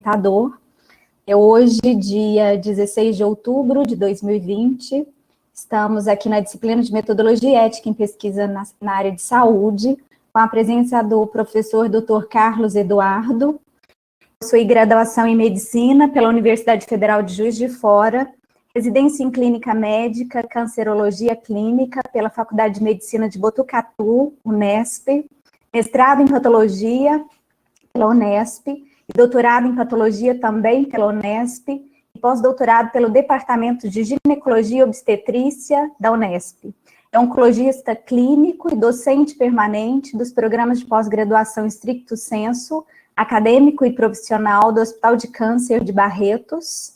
apresentador. É hoje, dia 16 de outubro de 2020, estamos aqui na disciplina de Metodologia e Ética em Pesquisa na área de saúde, com a presença do professor Dr. Carlos Eduardo. Possui graduação em Medicina pela Universidade Federal de Juiz de Fora, residência em Clínica Médica, Cancerologia Clínica pela Faculdade de Medicina de Botucatu, Unesp, mestrado em Patologia pela Unesp, e doutorado em Patologia também pela Unesp, e pós-doutorado pelo Departamento de Ginecologia e Obstetrícia da Unesp. É oncologista clínico e docente permanente dos programas de pós-graduação stricto sensu, acadêmico e profissional do Hospital de Câncer de Barretos,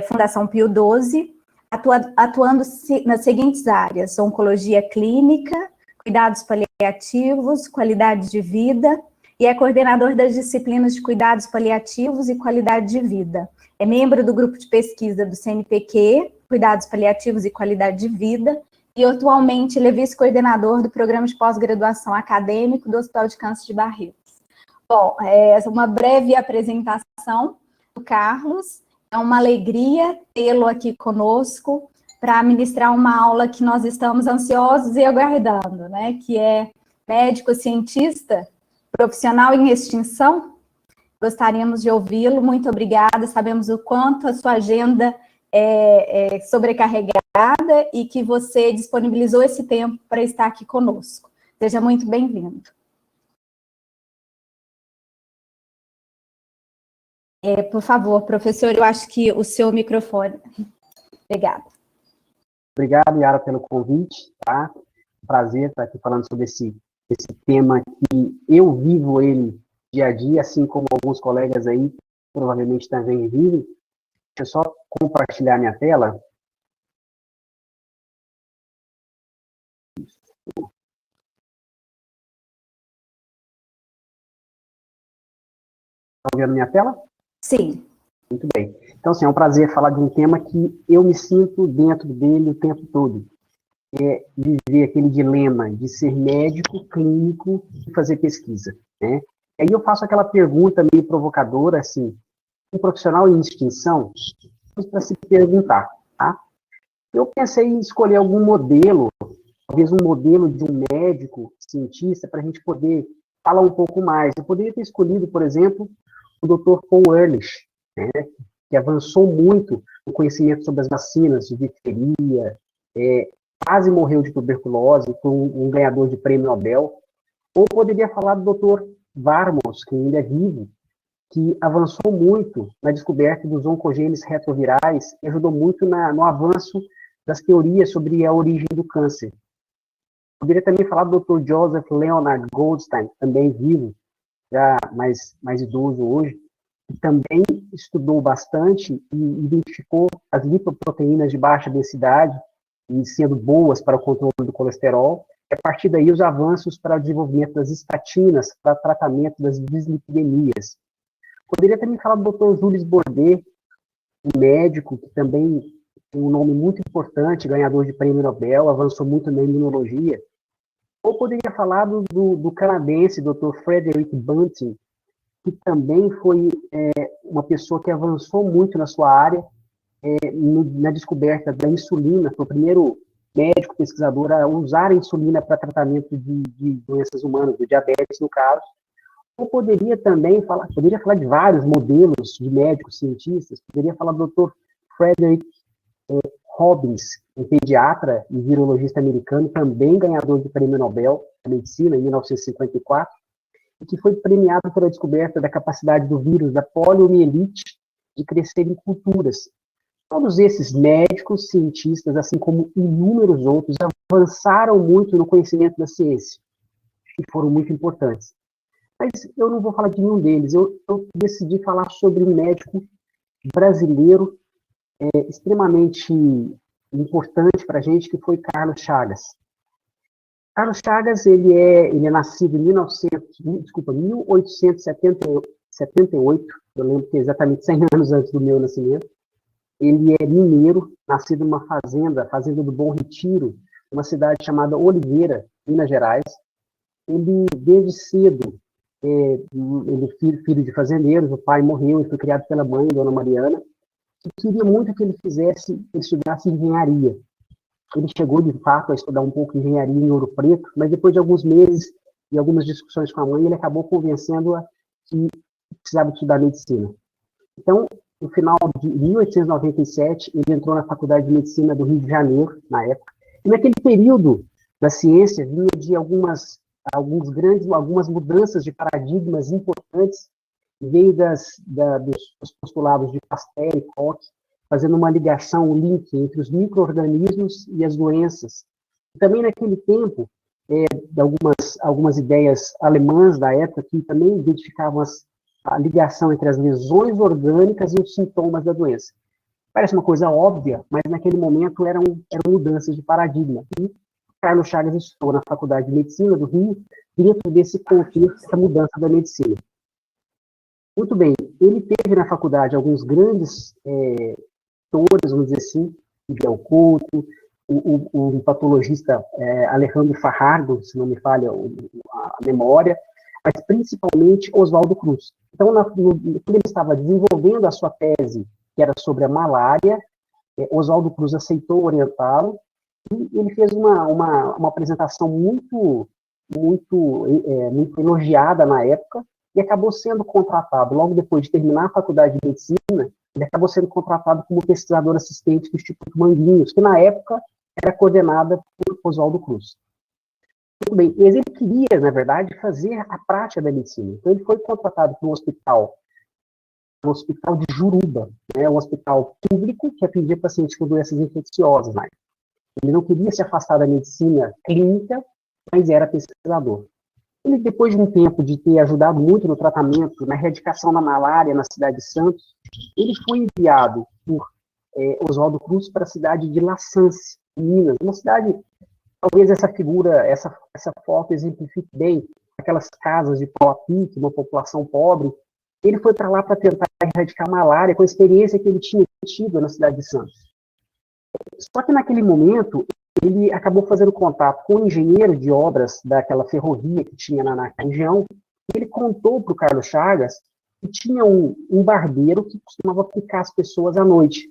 Fundação Pio XII, atuando nas seguintes áreas: oncologia clínica, cuidados paliativos, qualidade de vida, e é coordenador das disciplinas de cuidados paliativos e qualidade de vida. É membro do grupo de pesquisa do CNPq, Cuidados Paliativos e Qualidade de Vida, e atualmente ele é vice-coordenador do programa de pós-graduação acadêmico do Hospital de Câncer de Barretos. Bom, uma breve apresentação do Carlos. É uma alegria tê-lo aqui conosco para ministrar uma aula que nós estamos ansiosos e aguardando, né? Que é médico cientista, profissional em extinção. Gostaríamos de ouvi-lo. Muito obrigada. Sabemos o quanto a sua agenda é sobrecarregada e que você disponibilizou esse tempo para estar aqui conosco. Seja muito bem-vindo. Por favor, professor, eu acho que o seu microfone. Obrigada. Obrigado, Yara, pelo convite, tá? Prazer estar aqui falando sobre esse tema que eu vivo ele dia a dia, assim como alguns colegas aí provavelmente também vivem. Deixa eu só compartilhar minha tela. Estão vendo minha tela? Sim. Muito bem. Então, assim, é um prazer falar de um tema que eu me sinto dentro dele o tempo todo. É viver aquele dilema de ser médico, clínico e fazer pesquisa, né? E aí eu faço aquela pergunta meio provocadora, assim, um profissional em extinção, para se perguntar, tá? Eu pensei em escolher algum modelo, talvez um modelo de um médico, cientista, para a gente poder falar um pouco mais. Eu poderia ter escolhido, por exemplo, o Dr. Paul Ehrlich, né, que avançou muito no conhecimento sobre as vacinas de difteria, quase morreu de tuberculose, foi um ganhador de prêmio Nobel. Ou poderia falar do Dr. Varmos, que ainda é vivo, que avançou muito na descoberta dos oncogenes retrovirais e ajudou muito no avanço das teorias sobre a origem do câncer. Poderia também falar do Dr. Joseph Leonard Goldstein, também vivo, já mais idoso hoje, que também estudou bastante e identificou as lipoproteínas de baixa densidade e sendo boas para o controle do colesterol. E a partir daí, os avanços para o desenvolvimento das estatinas para tratamento das dislipidemias. Poderia também falar do Dr. Jules Bordet, um médico que também tem um nome muito importante, ganhador de prêmio Nobel, avançou muito na imunologia. Ou poderia falar do canadense, Dr. Frederick Banting, que também foi uma pessoa que avançou muito na sua área, na descoberta da insulina, foi o primeiro médico pesquisador a usar a insulina para tratamento de doenças humanas, do diabetes no caso. Ou poderia também falar de vários modelos de médicos cientistas, poderia falar do Dr. Frederick Robbins, um pediatra e virologista americano, também ganhador do prêmio Nobel da Medicina em 1954, e que foi premiado pela descoberta da capacidade do vírus da poliomielite de crescer em culturas. Todos esses médicos, cientistas, assim como inúmeros outros, avançaram muito no conhecimento da ciência e foram muito importantes. Mas eu não vou falar de nenhum deles. Eu decidi falar sobre um médico brasileiro extremamente importante para a gente, que foi Carlos Chagas. Carlos Chagas, ele é nascido em 1878, eu lembro que é exatamente 100 anos antes do meu nascimento. Ele é mineiro, nascido numa fazenda do Bom Retiro, uma cidade chamada Oliveira, Minas Gerais. Ele, desde cedo, ele filho de fazendeiros, o pai morreu e foi criado pela mãe, Dona Mariana, que queria muito que ele estudasse engenharia. Ele chegou, de fato, a estudar um pouco de engenharia em Ouro Preto, mas depois de alguns meses e algumas discussões com a mãe, ele acabou convencendo-a que precisava estudar medicina. Então, no final de 1897, ele entrou na Faculdade de Medicina do Rio de Janeiro, na época. E naquele período da ciência, vinha de algumas mudanças de paradigmas importantes, veio dos postulados de Pasteur e Koch, fazendo uma ligação, um link entre os micro-organismos e as doenças. E também naquele tempo, algumas ideias alemãs da época que também identificavam a ligação entre as lesões orgânicas e os sintomas da doença. Parece uma coisa óbvia, mas naquele momento eram mudanças de paradigma. E Carlos Chagas estudou na Faculdade de Medicina do Rio, dentro desse contexto, essa mudança da medicina. Muito bem, ele teve na faculdade alguns grandes autores, vamos dizer assim, Miguel Couto, o patologista Alejandro Fajardo, se não me falha a memória, mas principalmente Oswaldo Cruz. Então, quando ele estava desenvolvendo a sua tese, que era sobre a malária, Oswaldo Cruz aceitou orientá-lo, e ele fez uma apresentação muito elogiada na época, e acabou sendo contratado, logo depois de terminar a faculdade de medicina, ele acabou sendo contratado como pesquisador assistente do Instituto Manguinhos, que na época era coordenada por Oswaldo Cruz. Muito bem, mas ele queria, na verdade, fazer a prática da medicina. Então ele foi contratado para um hospital de Juruba, um hospital público que atendia pacientes com doenças infecciosas. Ele não queria se afastar da medicina clínica, mas era pesquisador. Ele, depois de um tempo de ter ajudado muito no tratamento, na erradicação da malária na cidade de Santos, ele foi enviado por Oswaldo Cruz para a cidade de La Sance, em Minas, uma cidade, talvez essa foto exemplifique bem aquelas casas de pau a pique, uma população pobre. Ele foi para lá para tentar erradicar a malária com a experiência que ele tinha tido na cidade de Santos. Só que naquele momento, ele acabou fazendo contato com um engenheiro de obras daquela ferrovia que tinha na região, e ele contou para o Carlos Chagas que tinha um barbeiro que costumava picar as pessoas à noite.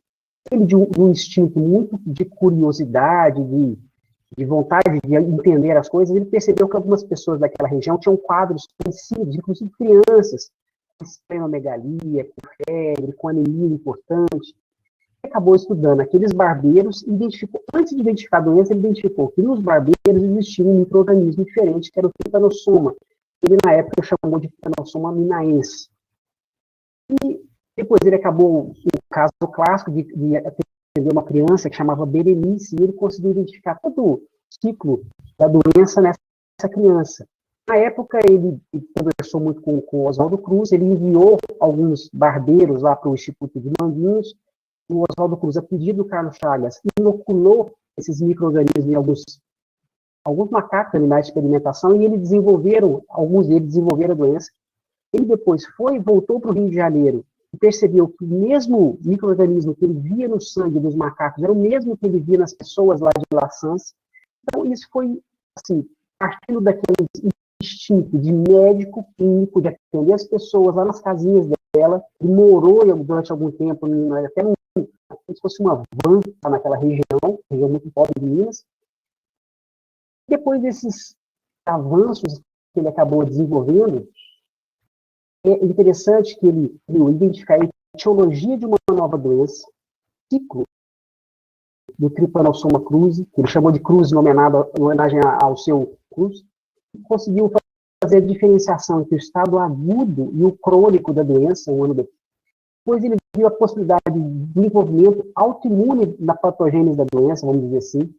Ele, de um instinto muito de curiosidade, de vontade de entender as coisas, ele percebeu que algumas pessoas daquela região tinham quadros parecidos, inclusive crianças, com esplenomegalia, com febre, com anemia importante. Acabou estudando aqueles barbeiros e antes de identificar a doença, ele identificou que nos barbeiros existia um micro-organismo diferente, que era o Trypanosoma. Ele, na época, chamou de Trypanosoma minaense. E depois ele acabou, o caso clássico de atender uma criança que chamava Berenice, e ele conseguiu identificar todo o ciclo da doença nessa criança. Na época, ele conversou muito com o Oswaldo Cruz, ele enviou alguns barbeiros lá para o Instituto de Manguinhos. O Oswaldo Cruz, a pedido do Carlos Chagas, inoculou esses micro-organismos em alguns macacos, animais de experimentação, e alguns deles desenvolveram a doença. Ele depois voltou para o Rio de Janeiro e percebeu que o mesmo micro-organismo que ele via no sangue dos macacos era o mesmo que ele via nas pessoas lá de La Sance. Então, isso foi, assim, partindo daquele instinto de médico clínico, de atender as pessoas lá nas casinhas dela. Ele morou durante algum tempo, até como se fosse uma van naquela região muito pobre de Minas. Depois desses avanços que ele acabou desenvolvendo, é interessante que ele identificar a etiologia de uma nova doença, ciclo do Trypanosoma cruzi, que ele chamou de Cruz em homenagem ao seu Cruz, e conseguiu fazer a diferenciação entre o estado agudo e o crônico da doença, um ano depois. Depois ele viu a possibilidade de desenvolvimento autoimune da patogênese da doença, vamos dizer assim.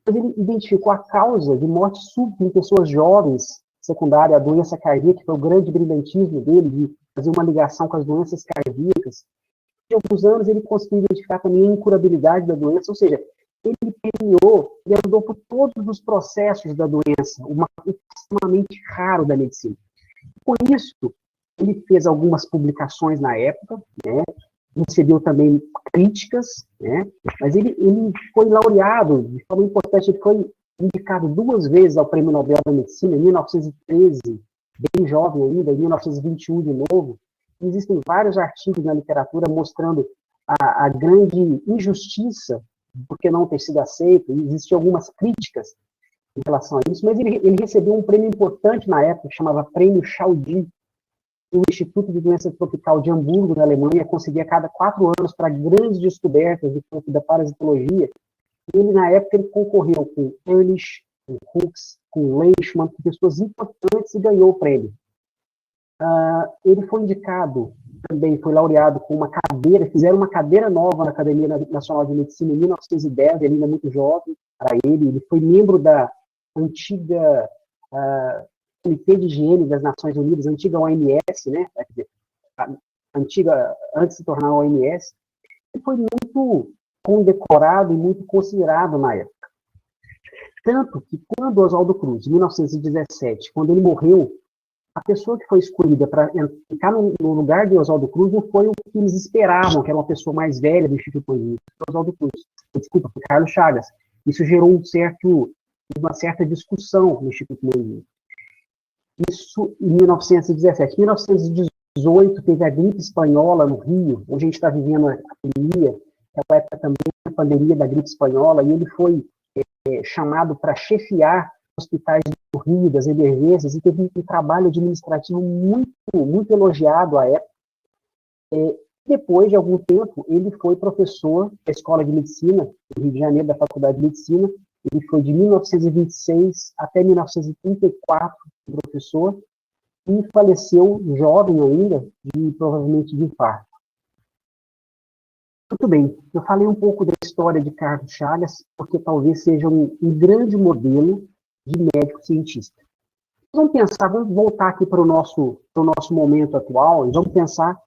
Depois ele identificou a causa de morte súbita em pessoas jovens, secundária à doença cardíaca, que foi o grande brilhantismo dele, de fazer uma ligação com as doenças cardíacas. Em alguns anos ele conseguiu identificar também a incurabilidade da doença, ou seja, ele permeou e andou por todos os processos da doença, extremamente raro da medicina. Com isso, ele fez algumas publicações na época, recebeu também críticas, mas ele foi laureado, de forma importante, ele foi indicado 2 vezes ao Prêmio Nobel da Medicina, em 1913 bem jovem ainda, em 1921 de novo. Existem vários artigos na literatura mostrando a grande injustiça por que não ter sido aceito. Existiam algumas críticas em relação a isso, mas ele recebeu um prêmio importante na época, que chamava Prêmio Chaudin. O Instituto de Doença Tropical de Hamburgo, na Alemanha, conseguia a cada 4 anos para grandes descobertas do campo da parasitologia. E ele, na época, ele concorreu com Ehrlich, com Hooks, com Leishman, com pessoas importantes, e ganhou o prêmio. Ele foi indicado, também foi laureado com uma cadeira, fizeram uma cadeira nova na Academia Nacional de Medicina em 1910, ele ainda é muito jovem, para ele foi membro da antiga Comitê de Higiene das Nações Unidas, antiga OMS, né? Antiga, antes de se tornar a OMS, e foi muito condecorado e muito considerado na época. Tanto que quando Oswaldo Cruz, em 1917, quando ele morreu, a pessoa que foi escolhida para ficar no lugar de Oswaldo Cruz não foi o que eles esperavam, que era uma pessoa mais velha do Instituto Manguinhos, foi Oswaldo Cruz. Desculpa, foi Carlos Chagas. Isso gerou uma certa discussão no Instituto Manguinhos. Isso em 1917. Em 1918, teve a gripe espanhola no Rio, onde a gente está vivendo a pandemia, aquela época também a pandemia da gripe espanhola, e ele foi chamado para chefiar hospitais do Rio, das emergências, e teve um trabalho administrativo muito, muito elogiado à época. Depois de algum tempo, ele foi professor da Escola de Medicina, do Rio de Janeiro, da Faculdade de Medicina. Ele foi de 1926 até 1934 professor, e faleceu jovem ainda, provavelmente de infarto. Muito bem, eu falei um pouco da história de Carlos Chagas, porque talvez seja um grande modelo de médico cientista. Vamos voltar aqui para o nosso momento atual, e vamos pensar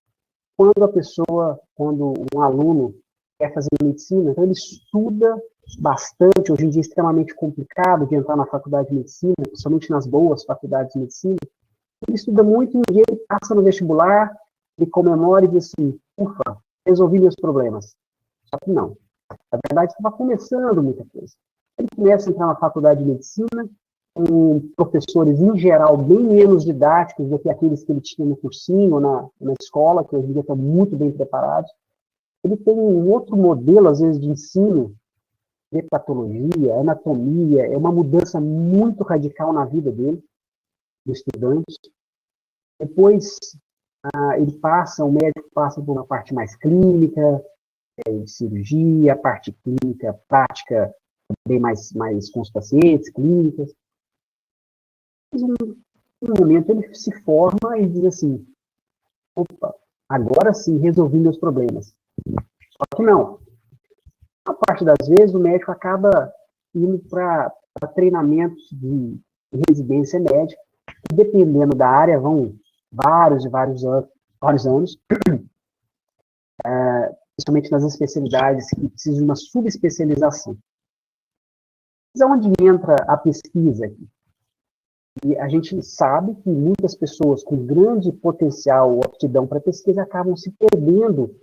quando um aluno quer fazer medicina, então ele estuda bastante, hoje em dia é extremamente complicado de entrar na faculdade de medicina, principalmente nas boas faculdades de medicina. Ele estuda muito e um dia ele passa no vestibular, ele comemora e diz assim, ufa, resolvi meus problemas. Só que não. Na verdade, estava começando muita coisa. Ele começa a entrar na faculdade de medicina, com professores, em geral, bem menos didáticos do que aqueles que ele tinha no cursinho, na escola, que hoje em dia estão muito bem preparados. Ele tem um outro modelo, às vezes, de ensino, de patologia, anatomia, é uma mudança muito radical na vida dele, do estudante. Depois, o médico passa por uma parte mais clínica, de cirurgia, a parte clínica, prática, bem mais com os pacientes, clínicas. Mas, um momento, ele se forma e diz assim, opa, agora sim, resolvi meus problemas. Só que não. A parte das vezes, o médico acaba indo para treinamentos de residência médica, e dependendo da área, vão vários anos, principalmente nas especialidades que precisam de uma subespecialização. Mas aonde entra a pesquisa aqui? E a gente sabe que muitas pessoas com grande potencial ou aptidão para pesquisa acabam se perdendo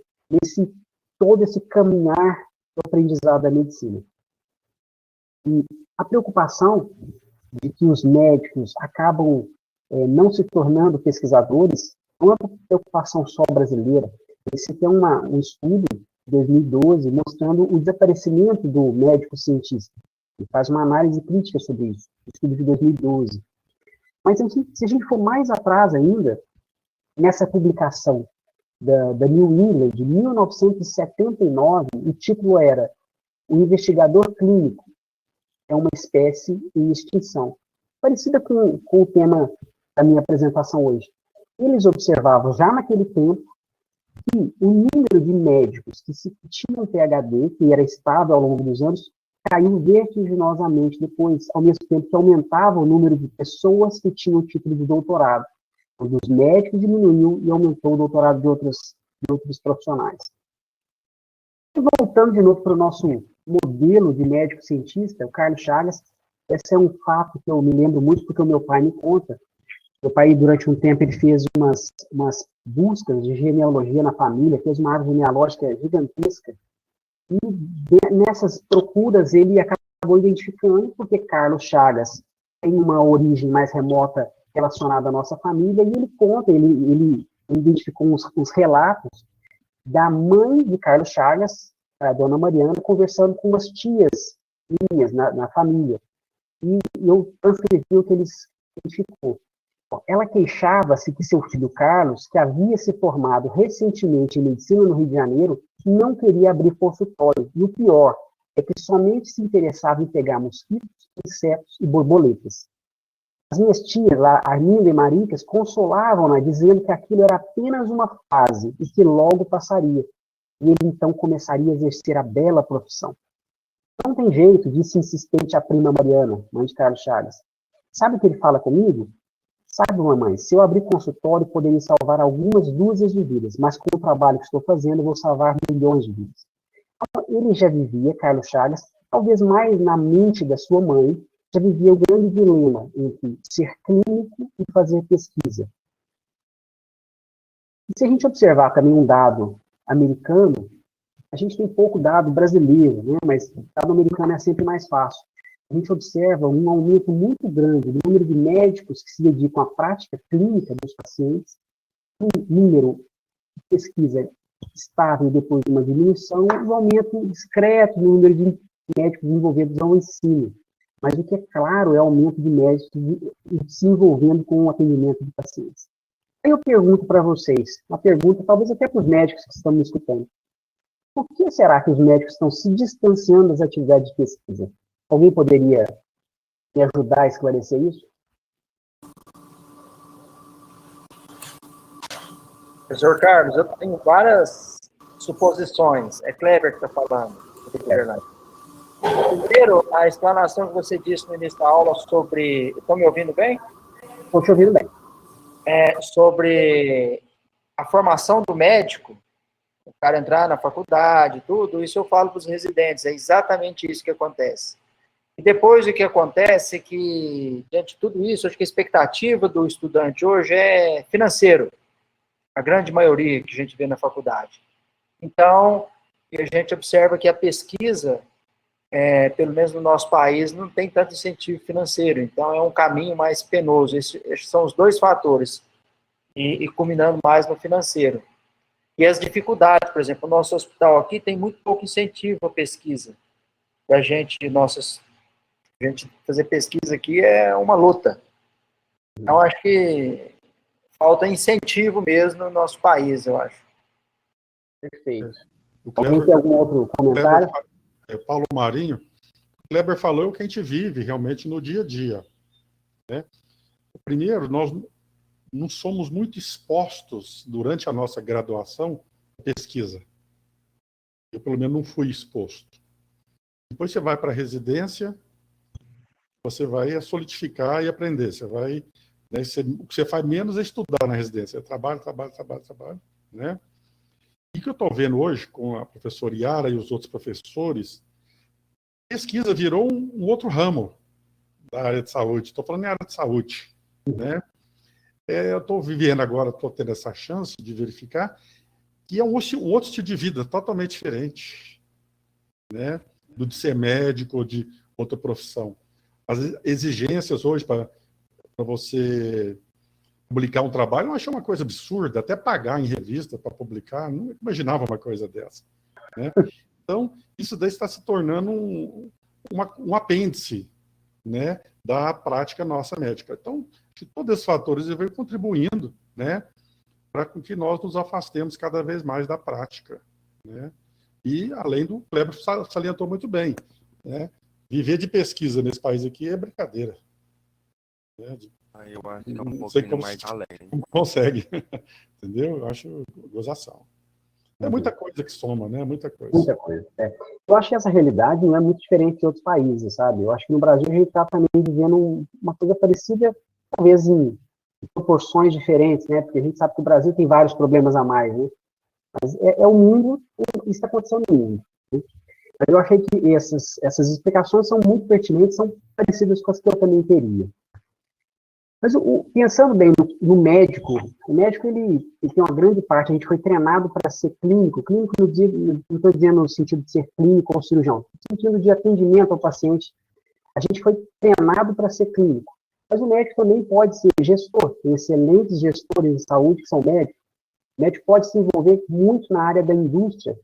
todo esse caminhar do aprendizado da medicina. E a preocupação de que os médicos acabam não se tornando pesquisadores não é uma preocupação só brasileira. Esse aqui é um estudo de 2012 mostrando o desaparecimento do médico cientista. Ele faz uma análise crítica sobre isso, estudo de 2012. Mas se a gente for mais atrás ainda, nessa publicação da New England, de 1979, o título era O Investigador Clínico é uma espécie em extinção. Parecida com o tema da minha apresentação hoje. Eles observavam já naquele tempo que o número de médicos que tinham PhD, que era estável ao longo dos anos, caiu vertiginosamente depois, ao mesmo tempo que aumentava o número de pessoas que tinham o título de doutorado. O dos médicos diminuiu e aumentou o doutorado de outros profissionais. E voltando de novo para o nosso modelo de médico cientista, o Carlos Chagas, esse é um fato que eu me lembro muito porque o meu pai me conta. Meu pai, durante um tempo, ele fez umas buscas de genealogia na família, fez uma árvore genealógica gigantesca. E nessas procuras ele acabou identificando, porque Carlos Chagas tem uma origem mais remota relacionado à nossa família, e ele conta, ele identificou uns relatos da mãe de Carlos Chagas, a dona Mariana, conversando com umas tias minhas na família. E eu transcrevi o que eles identificou. Ela queixava-se que seu filho Carlos, que havia se formado recentemente em medicina no Rio de Janeiro, não queria abrir consultório. E o pior é que somente se interessava em pegar mosquitos, insetos e borboletas. As minhas tias, Arminda e Maricas, consolavam-na, dizendo que aquilo era apenas uma fase e que logo passaria. E ele então começaria a exercer a bela profissão. Não tem jeito, disse insistente a prima Mariana, mãe de Carlos Chagas. Sabe o que ele fala comigo? Sabe, mamãe, se eu abrir consultório, poderia salvar algumas dúzias de vidas, mas com o trabalho que estou fazendo, eu vou salvar milhões de vidas. Então, ele já vivia, Carlos Chagas, talvez mais na mente da sua mãe, já vivia o grande dilema entre ser clínico e fazer pesquisa. E se a gente observar também um dado americano, a gente tem pouco dado brasileiro, né? Mas dado americano é sempre mais fácil. A gente observa um aumento muito grande do número de médicos que se dedicam à prática clínica dos pacientes, um número de pesquisa estável depois de uma diminuição, e um aumento discreto no número de médicos envolvidos ao ensino. Mas o que é claro é o aumento de médicos se envolvendo com o atendimento de pacientes. Aí eu pergunto para vocês, uma pergunta talvez até para os médicos que estão me escutando. Por que será que os médicos estão se distanciando das atividades de pesquisa? Alguém poderia me ajudar a esclarecer isso? Professor Carlos, eu tenho várias suposições. É Kleber que está falando. Primeiro, a explanação que você disse no início da aula sobre... Estão me ouvindo bem? Estou te ouvindo bem. Sobre a formação do médico, o cara entrar na faculdade, tudo, isso eu falo para os residentes, é exatamente isso que acontece. E depois o que acontece é que, diante de tudo isso, acho que a expectativa do estudante hoje é financeiro, a grande maioria que a gente vê na faculdade. Então, a gente observa que a pesquisa, pelo menos no nosso país, não tem tanto incentivo financeiro, então é um caminho mais penoso. Esses são os dois fatores, e culminando mais no financeiro. E as dificuldades, por exemplo, o nosso hospital aqui tem muito pouco incentivo à pesquisa. A gente fazer pesquisa aqui é uma luta. Então, acho que falta incentivo mesmo no nosso país, eu acho. Perfeito. Alguém tem algum outro comentário? Paulo Marinho. O Kleber falou o que a gente vive realmente no dia a dia. Né? Primeiro, nós não somos muito expostos durante a nossa graduação à pesquisa. Eu, pelo menos, não fui exposto. Depois você vai para a residência, você vai solidificar e aprender. Você vai, né, o que você faz menos é estudar na residência. É trabalho. Né? E o que eu estou vendo hoje com a professora Yara e os outros professores, pesquisa virou um outro ramo da área de saúde. Estou falando em área de saúde. Né? Eu estou vivendo agora, estou tendo essa chance de verificar que é um outro estilo de vida totalmente diferente, né? Do de ser médico ou de outra profissão. As exigências hoje para você publicar um trabalho, eu achei uma coisa absurda, até pagar em revista para publicar, não imaginava uma coisa dessa. Né? Então, isso daí está se tornando um apêndice, né, da prática nossa médica. Então, todos esses fatores vêm contribuindo, né, para que nós nos afastemos cada vez mais da prática. Né? E, além do Kleber salientou muito bem, né, viver de pesquisa nesse país aqui é brincadeira. Né? Eu acho que é um pouquinho mais além. Como consegue, entendeu? Eu acho gozação. É muita coisa que soma, né? Muita coisa. Muita coisa. Eu acho que essa realidade não é muito diferente de outros países, sabe? Eu acho que no Brasil a gente está também vivendo uma coisa parecida, talvez em proporções diferentes, né? Porque a gente sabe que o Brasil tem vários problemas a mais, né? Mas é o mundo, isso está acontecendo no mundo. Né? Mas eu achei que essas explicações são muito pertinentes, são parecidas com as que eu também teria. Mas pensando bem no médico, o médico ele tem uma grande parte, a gente foi treinado para ser clínico. Clínico, não estou dizendo no sentido de ser clínico ou cirurgião, no sentido de atendimento ao paciente. A gente foi treinado para ser clínico. Mas o médico também pode ser gestor, tem excelentes gestores de saúde que são médicos. O médico pode se envolver muito na área da indústria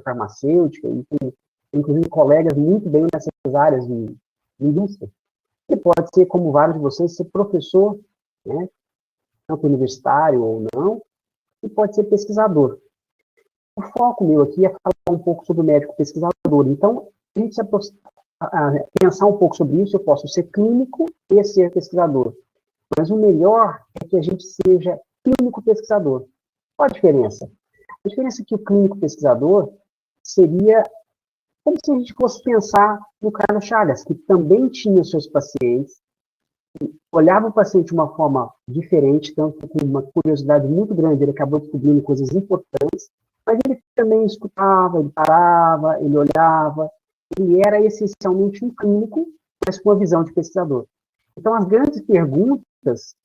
farmacêutica, e tem, inclusive, colegas muito bem nessas áreas de indústria. Ele pode ser, como vários de vocês, ser professor, né, tanto universitário ou não, e pode ser pesquisador. O foco meu aqui é falar um pouco sobre o médico pesquisador. Então, a gente pensar um pouco sobre isso, eu posso ser clínico e ser pesquisador. Mas o melhor é que a gente seja clínico pesquisador. Qual a diferença? A diferença é que o clínico pesquisador seria como se a gente fosse pensar no Carlos Chagas, que também tinha seus pacientes, olhava o paciente de uma forma diferente, tanto com uma curiosidade muito grande, ele acabou descobrindo coisas importantes, mas ele também escutava, ele parava, ele olhava, ele era essencialmente um clínico, mas com a visão de pesquisador. Então, as grandes perguntas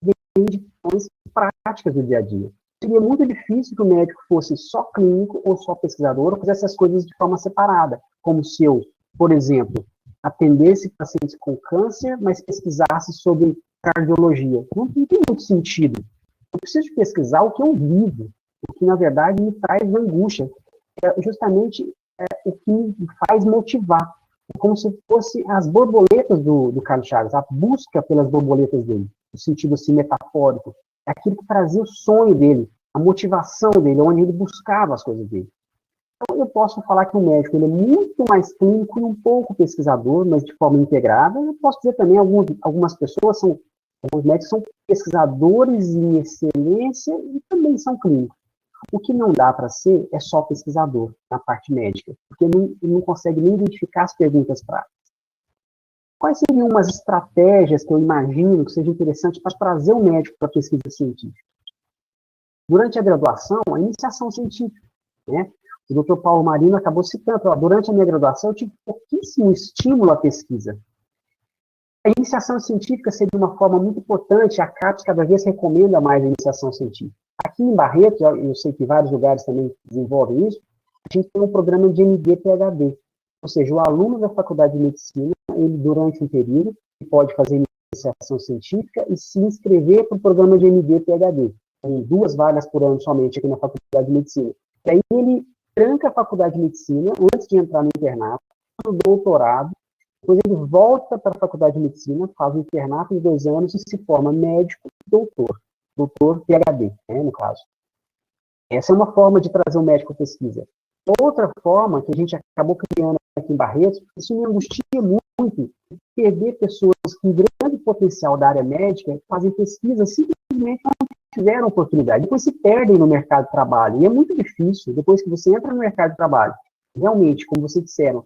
vêm de questões práticas do dia a dia. Seria muito difícil que o médico fosse só clínico ou só pesquisador, ou fizesse as coisas de forma separada, como se eu, por exemplo, atendesse pacientes com câncer, mas pesquisasse sobre cardiologia. Não tem muito sentido. Eu preciso pesquisar o que eu vivo, o que, na verdade, me traz angústia. É justamente o que me faz motivar. É como se fosse as borboletas do Carlos Chagas, a busca pelas borboletas dele, no sentido assim, metafórico. É aquilo que trazia o sonho dele, a motivação dele, onde ele buscava as coisas dele. Então, eu posso falar que o médico ele é muito mais clínico e um pouco pesquisador, mas de forma integrada. Eu posso dizer também algumas pessoas alguns médicos são pesquisadores em excelência e também são clínicos. O que não dá para ser é só pesquisador na parte médica, porque ele não consegue nem identificar as perguntas práticas. Quais seriam umas estratégias que eu imagino que seja interessante para trazer o médico para a pesquisa científica? Durante a graduação, a iniciação científica, né? O Dr. Paulo Marino acabou citando, durante a minha graduação eu tive pouquíssimo estímulo à pesquisa. A iniciação científica seria uma forma muito importante, a CAPES cada vez recomenda mais a iniciação científica. Aqui em Barretos, eu sei que vários lugares também desenvolvem isso, a gente tem um programa de MD-PhD, ou seja, o aluno da Faculdade de Medicina, ele durante um período, pode fazer iniciação científica e se inscrever para o programa de MD-PhD. Tem 2 vagas por ano somente aqui na Faculdade de Medicina. E aí ele tranca a Faculdade de Medicina antes de entrar no internato, no doutorado, depois ele volta para a Faculdade de Medicina, faz o internato de 2 anos e se forma médico e doutor PhD, né, no caso. Essa é uma forma de trazer um médico à pesquisa. Outra forma que a gente acabou criando aqui em Barretos, isso me angustia muito, perder pessoas com grande potencial da área médica, fazem pesquisa, simplesmente não tiveram oportunidade, depois se perdem no mercado de trabalho, e é muito difícil, depois que você entra no mercado de trabalho, realmente, como vocês disseram,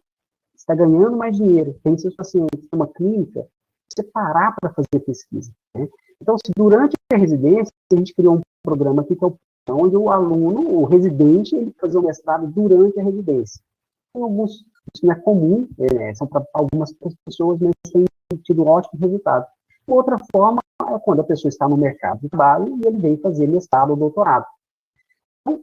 você está ganhando mais dinheiro, tem seus pacientes, uma clínica, você parar para fazer pesquisa, né? Então, se durante a residência, a gente criou um programa aqui, que é onde o aluno, o residente, ele faz o mestrado durante a residência. Tem alguns, isso não é comum, são para algumas pessoas, mas tem tido ótimos resultados. Outra forma é quando a pessoa está no mercado de trabalho e ele vem fazer mestrado ou doutorado. Então,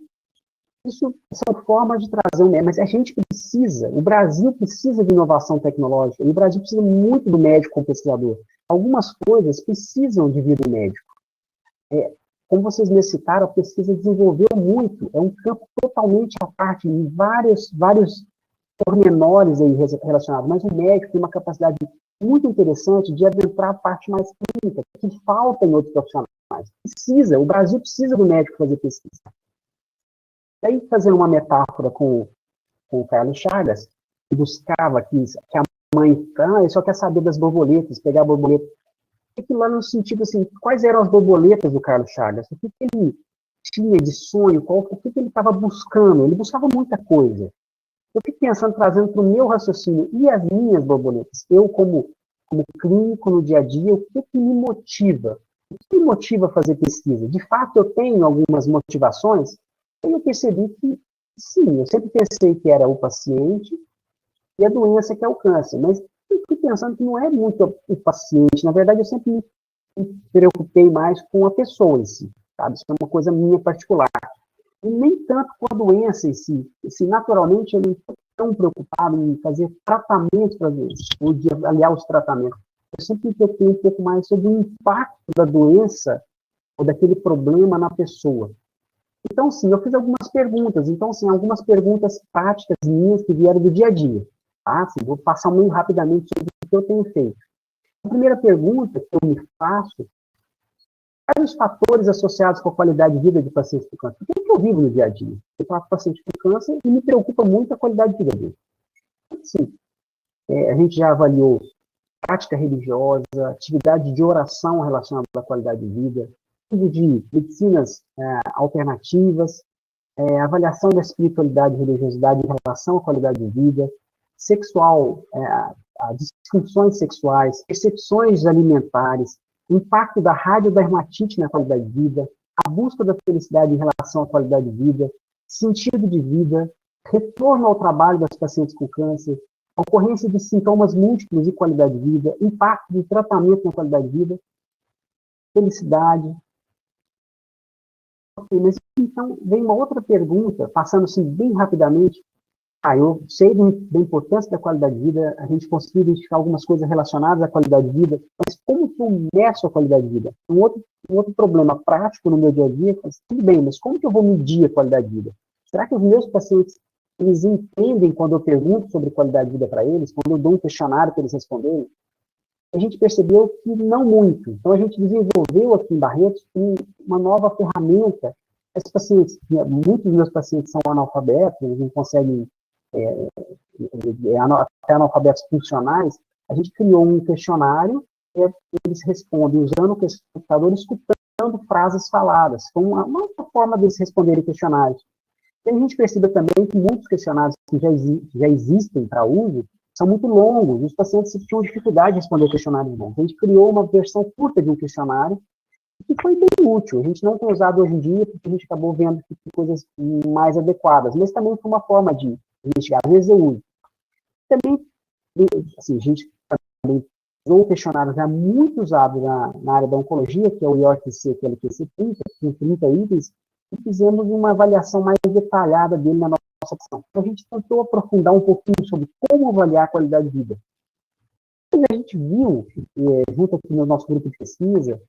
isso são formas de trazer um médico, mas a gente precisa, o Brasil precisa de inovação tecnológica, e o Brasil precisa muito do médico como pesquisador. Algumas coisas precisam de vir do médico. Como vocês me citaram, a pesquisa desenvolveu muito, é um campo totalmente à parte, em vários pormenores aí relacionados, mas o médico tem uma capacidade muito interessante de adentrar a parte mais clínica, que falta em outros profissionais. O Brasil precisa do médico fazer pesquisa. E aí, fazendo uma metáfora com o Carlos Chagas, que buscava que a mãe, ele só quer saber das borboletas, pegar a borboleta. Aquilo lá no sentido assim, quais eram as borboletas do Carlos Chagas? O que ele tinha de sonho? O que ele estava buscando? Ele buscava muita coisa. Eu fico pensando, trazendo para o meu raciocínio, e as minhas borboletas? Eu, como clínico no dia a dia, o que me motiva? O que me motiva a fazer pesquisa? De fato, eu tenho algumas motivações, e eu percebi que, sim, eu sempre pensei que era o paciente e a doença que é o câncer, mas eu fiquei pensando que não é muito o paciente. Na verdade, eu sempre me preocupei mais com a pessoa em si, sabe? Isso é uma coisa minha particular. E nem tanto com a doença em si. Naturalmente, eu não estou tão preocupado em fazer tratamento para a doença, ou de aliar os tratamentos. eu sempre me preocupei um pouco mais sobre o impacto da doença ou daquele problema na pessoa. Então, sim, eu fiz algumas perguntas. Então, sim, algumas perguntas práticas minhas que vieram do dia a dia. Tá? Assim, vou passar muito rapidamente sobre o que eu tenho feito. A primeira pergunta que eu me faço: quais os fatores associados com a qualidade de vida de pacientes com câncer? O que eu vivo no dia a dia? Eu trato paciente com câncer e me preocupa muito a qualidade de vida dele. Sim, a gente já avaliou prática religiosa, atividade de oração relacionada à qualidade de vida, uso de medicinas alternativas, avaliação da espiritualidade e religiosidade em relação à qualidade de vida, sexual, disfunções sexuais, percepções alimentares, impacto da radiodermatite na qualidade de vida, a busca da felicidade em relação à qualidade de vida, sentido de vida, retorno ao trabalho das pacientes com câncer, ocorrência de sintomas múltiplos e qualidade de vida, impacto de tratamento na qualidade de vida, felicidade. Ok, mas então vem uma outra pergunta, passando assim bem rapidamente. Eu sei da importância da qualidade de vida, a gente conseguiu identificar algumas coisas relacionadas à qualidade de vida, mas como que eu meço a qualidade de vida? Um outro problema prático no meu dia a dia é, tudo bem, mas como que eu vou medir a qualidade de vida? Será que os meus pacientes, eles entendem quando eu pergunto sobre qualidade de vida para eles, quando eu dou um questionário para eles responderem? A gente percebeu que não muito. Então, a gente desenvolveu aqui em Barretos uma nova ferramenta. Esses pacientes, muitos dos meus pacientes são analfabetos, eles não conseguem, até analfabetos funcionais. A gente criou um questionário e eles respondem usando o computador, escutando frases faladas. Então, uma outra forma deles responderem questionários. E a gente percebeu também que muitos questionários que já existem para uso são muito longos, e os pacientes tinham dificuldade de responder questionários longos. A gente criou uma versão curta de um questionário, que foi bem útil. A gente não tem usado hoje em dia, porque a gente acabou vendo que tem coisas mais adequadas, mas também foi uma forma de investigar. Às vezes eu uso. Também, assim, a gente também usou um questionário já muito usado na área da oncologia, que é o IORTC, que é o LQC 30, com 30 itens, e fizemos uma avaliação mais detalhada dele na nossa opção. Então, a gente tentou aprofundar um pouquinho sobre como avaliar a qualidade de vida. E a gente viu, junto aqui no nosso grupo de pesquisa,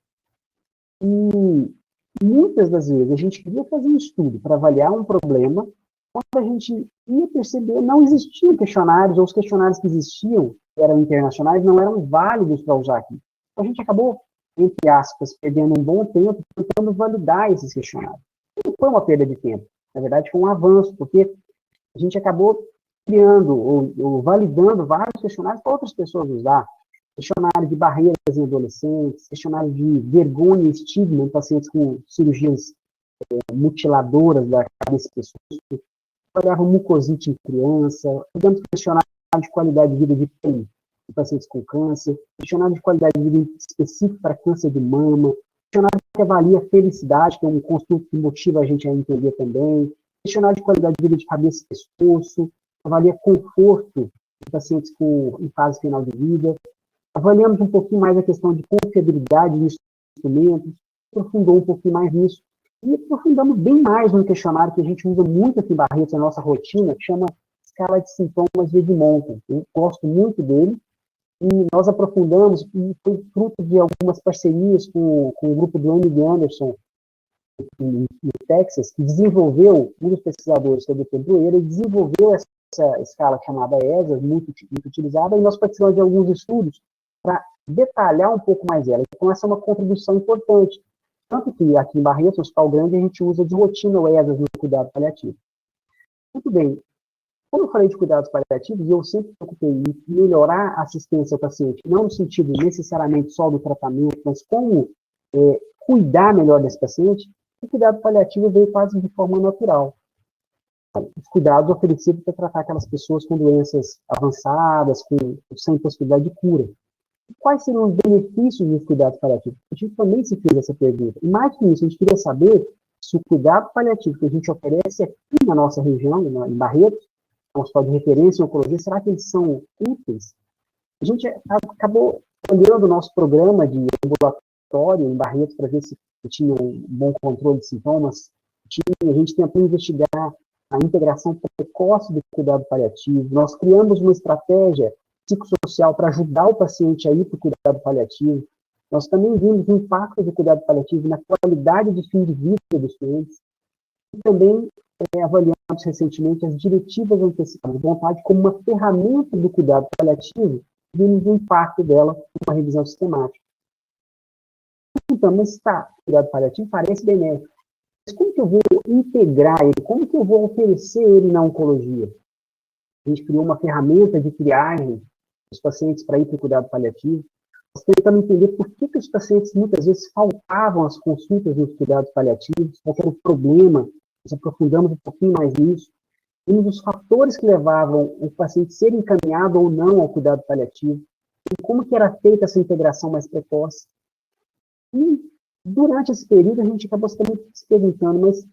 que muitas das vezes a gente queria fazer um estudo para avaliar um problema, quando a gente ia perceber, não existiam questionários, ou os questionários que existiam, que eram internacionais, não eram válidos para usar aqui. Então, a gente acabou, entre aspas, perdendo um bom tempo tentando validar esses questionários. Não foi uma perda de tempo, na verdade foi um avanço, porque a gente acabou criando ou validando vários questionários para outras pessoas usar. Questionário de barreiras em adolescentes, questionário de vergonha e estigma em pacientes com cirurgias mutiladoras da cabeça e pescoço, olhava mucosite em criança, fizemos questionário de qualidade de vida de pele em pacientes com câncer, questionário de qualidade de vida específico para câncer de mama, questionário que avalia a felicidade, que é um construto que motiva a gente a entender também, questionário de qualidade de vida de cabeça e pescoço, avalia conforto de pacientes em fase final de vida, avaliamos um pouquinho mais a questão de confiabilidade nos instrumentos, aprofundou um pouquinho mais nisso, e aprofundamos bem mais num questionário que a gente usa muito aqui em Barretos, na nossa rotina, que chama Escala de Sintomas de Edmonton. Eu gosto muito dele, e nós aprofundamos, e foi fruto de algumas parcerias com o grupo do MD Anderson, no Texas, que desenvolveu, um dos pesquisadores, que é o Dr. Brueira, desenvolveu essa escala chamada ESA, muito utilizada, e nós participamos de alguns estudos para detalhar um pouco mais ela. Então, essa é uma contribuição importante. Tanto que aqui em Barretos, no Hospital Grande, a gente usa de rotina o ESAS no cuidado paliativo. Muito bem. Como eu falei de cuidados paliativos, eu sempre me preocupei em melhorar a assistência ao paciente, não no sentido necessariamente só do tratamento, mas como cuidar melhor desse paciente. O cuidado paliativo veio quase de forma natural. Os cuidados oferecidos para tratar aquelas pessoas com doenças avançadas, sem possibilidade de cura. Quais seriam os benefícios dos cuidados paliativos? A gente também se fez essa pergunta. E mais que isso, a gente queria saber se o cuidado paliativo que a gente oferece aqui na nossa região, em Barretos, um hospital de referência em oncologia, será que eles são úteis? A gente acabou olhando o nosso programa de ambulatório em Barretos para ver se tinha um bom controle de sintomas. A gente tentou investigar a integração precoce do cuidado paliativo. Nós criamos uma estratégia psicossocial para ajudar o paciente a ir para o cuidado paliativo. Nós também vimos o impacto do cuidado paliativo na qualidade de fim de vida dos doentes. E também avaliamos recentemente as diretivas antecipadas de vontade como uma ferramenta do cuidado paliativo, vimos o impacto dela em uma revisão sistemática. Então, mas tá, o cuidado paliativo parece benéfico. Mas como que eu vou integrar ele? Como que eu vou oferecer ele na oncologia? A gente criou uma ferramenta de triagem dos pacientes para ir para o cuidado paliativo. Nós tentamos entender por que os pacientes muitas vezes faltavam às consultas nos cuidados paliativos, qual era o problema. Nós aprofundamos um pouquinho mais nisso. Um dos fatores que levavam o paciente a ser encaminhado ou não ao cuidado paliativo, e como que era feita essa integração mais precoce. E durante esse período a gente acabou também se perguntando, mas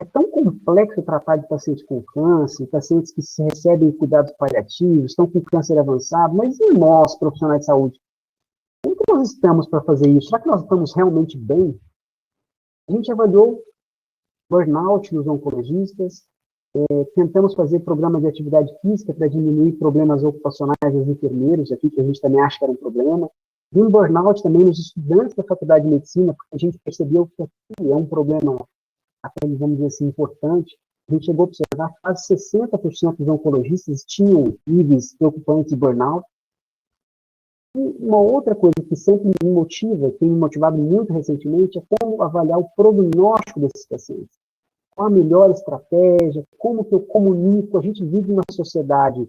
é tão complexo tratar de pacientes com câncer, pacientes que se recebem cuidados paliativos, estão com câncer avançado, mas e nós, profissionais de saúde? Como que nós estamos para fazer isso? Será que nós estamos realmente bem? A gente avaliou burnout nos oncologistas, tentamos fazer programas de atividade física para diminuir problemas ocupacionais dos enfermeiros, aqui que a gente também acha que era um problema. Vi um burnout também nos estudantes da faculdade de medicina, porque a gente percebeu que aqui é um problema, até vamos dizer assim, importante. A gente chegou a observar que quase 60% dos oncologistas tinham níveis preocupantes de burnout. E uma outra coisa que sempre me motiva, tem me motivado muito recentemente, é como avaliar o prognóstico desses pacientes. Qual a melhor estratégia, como que eu comunico. A gente vive uma sociedade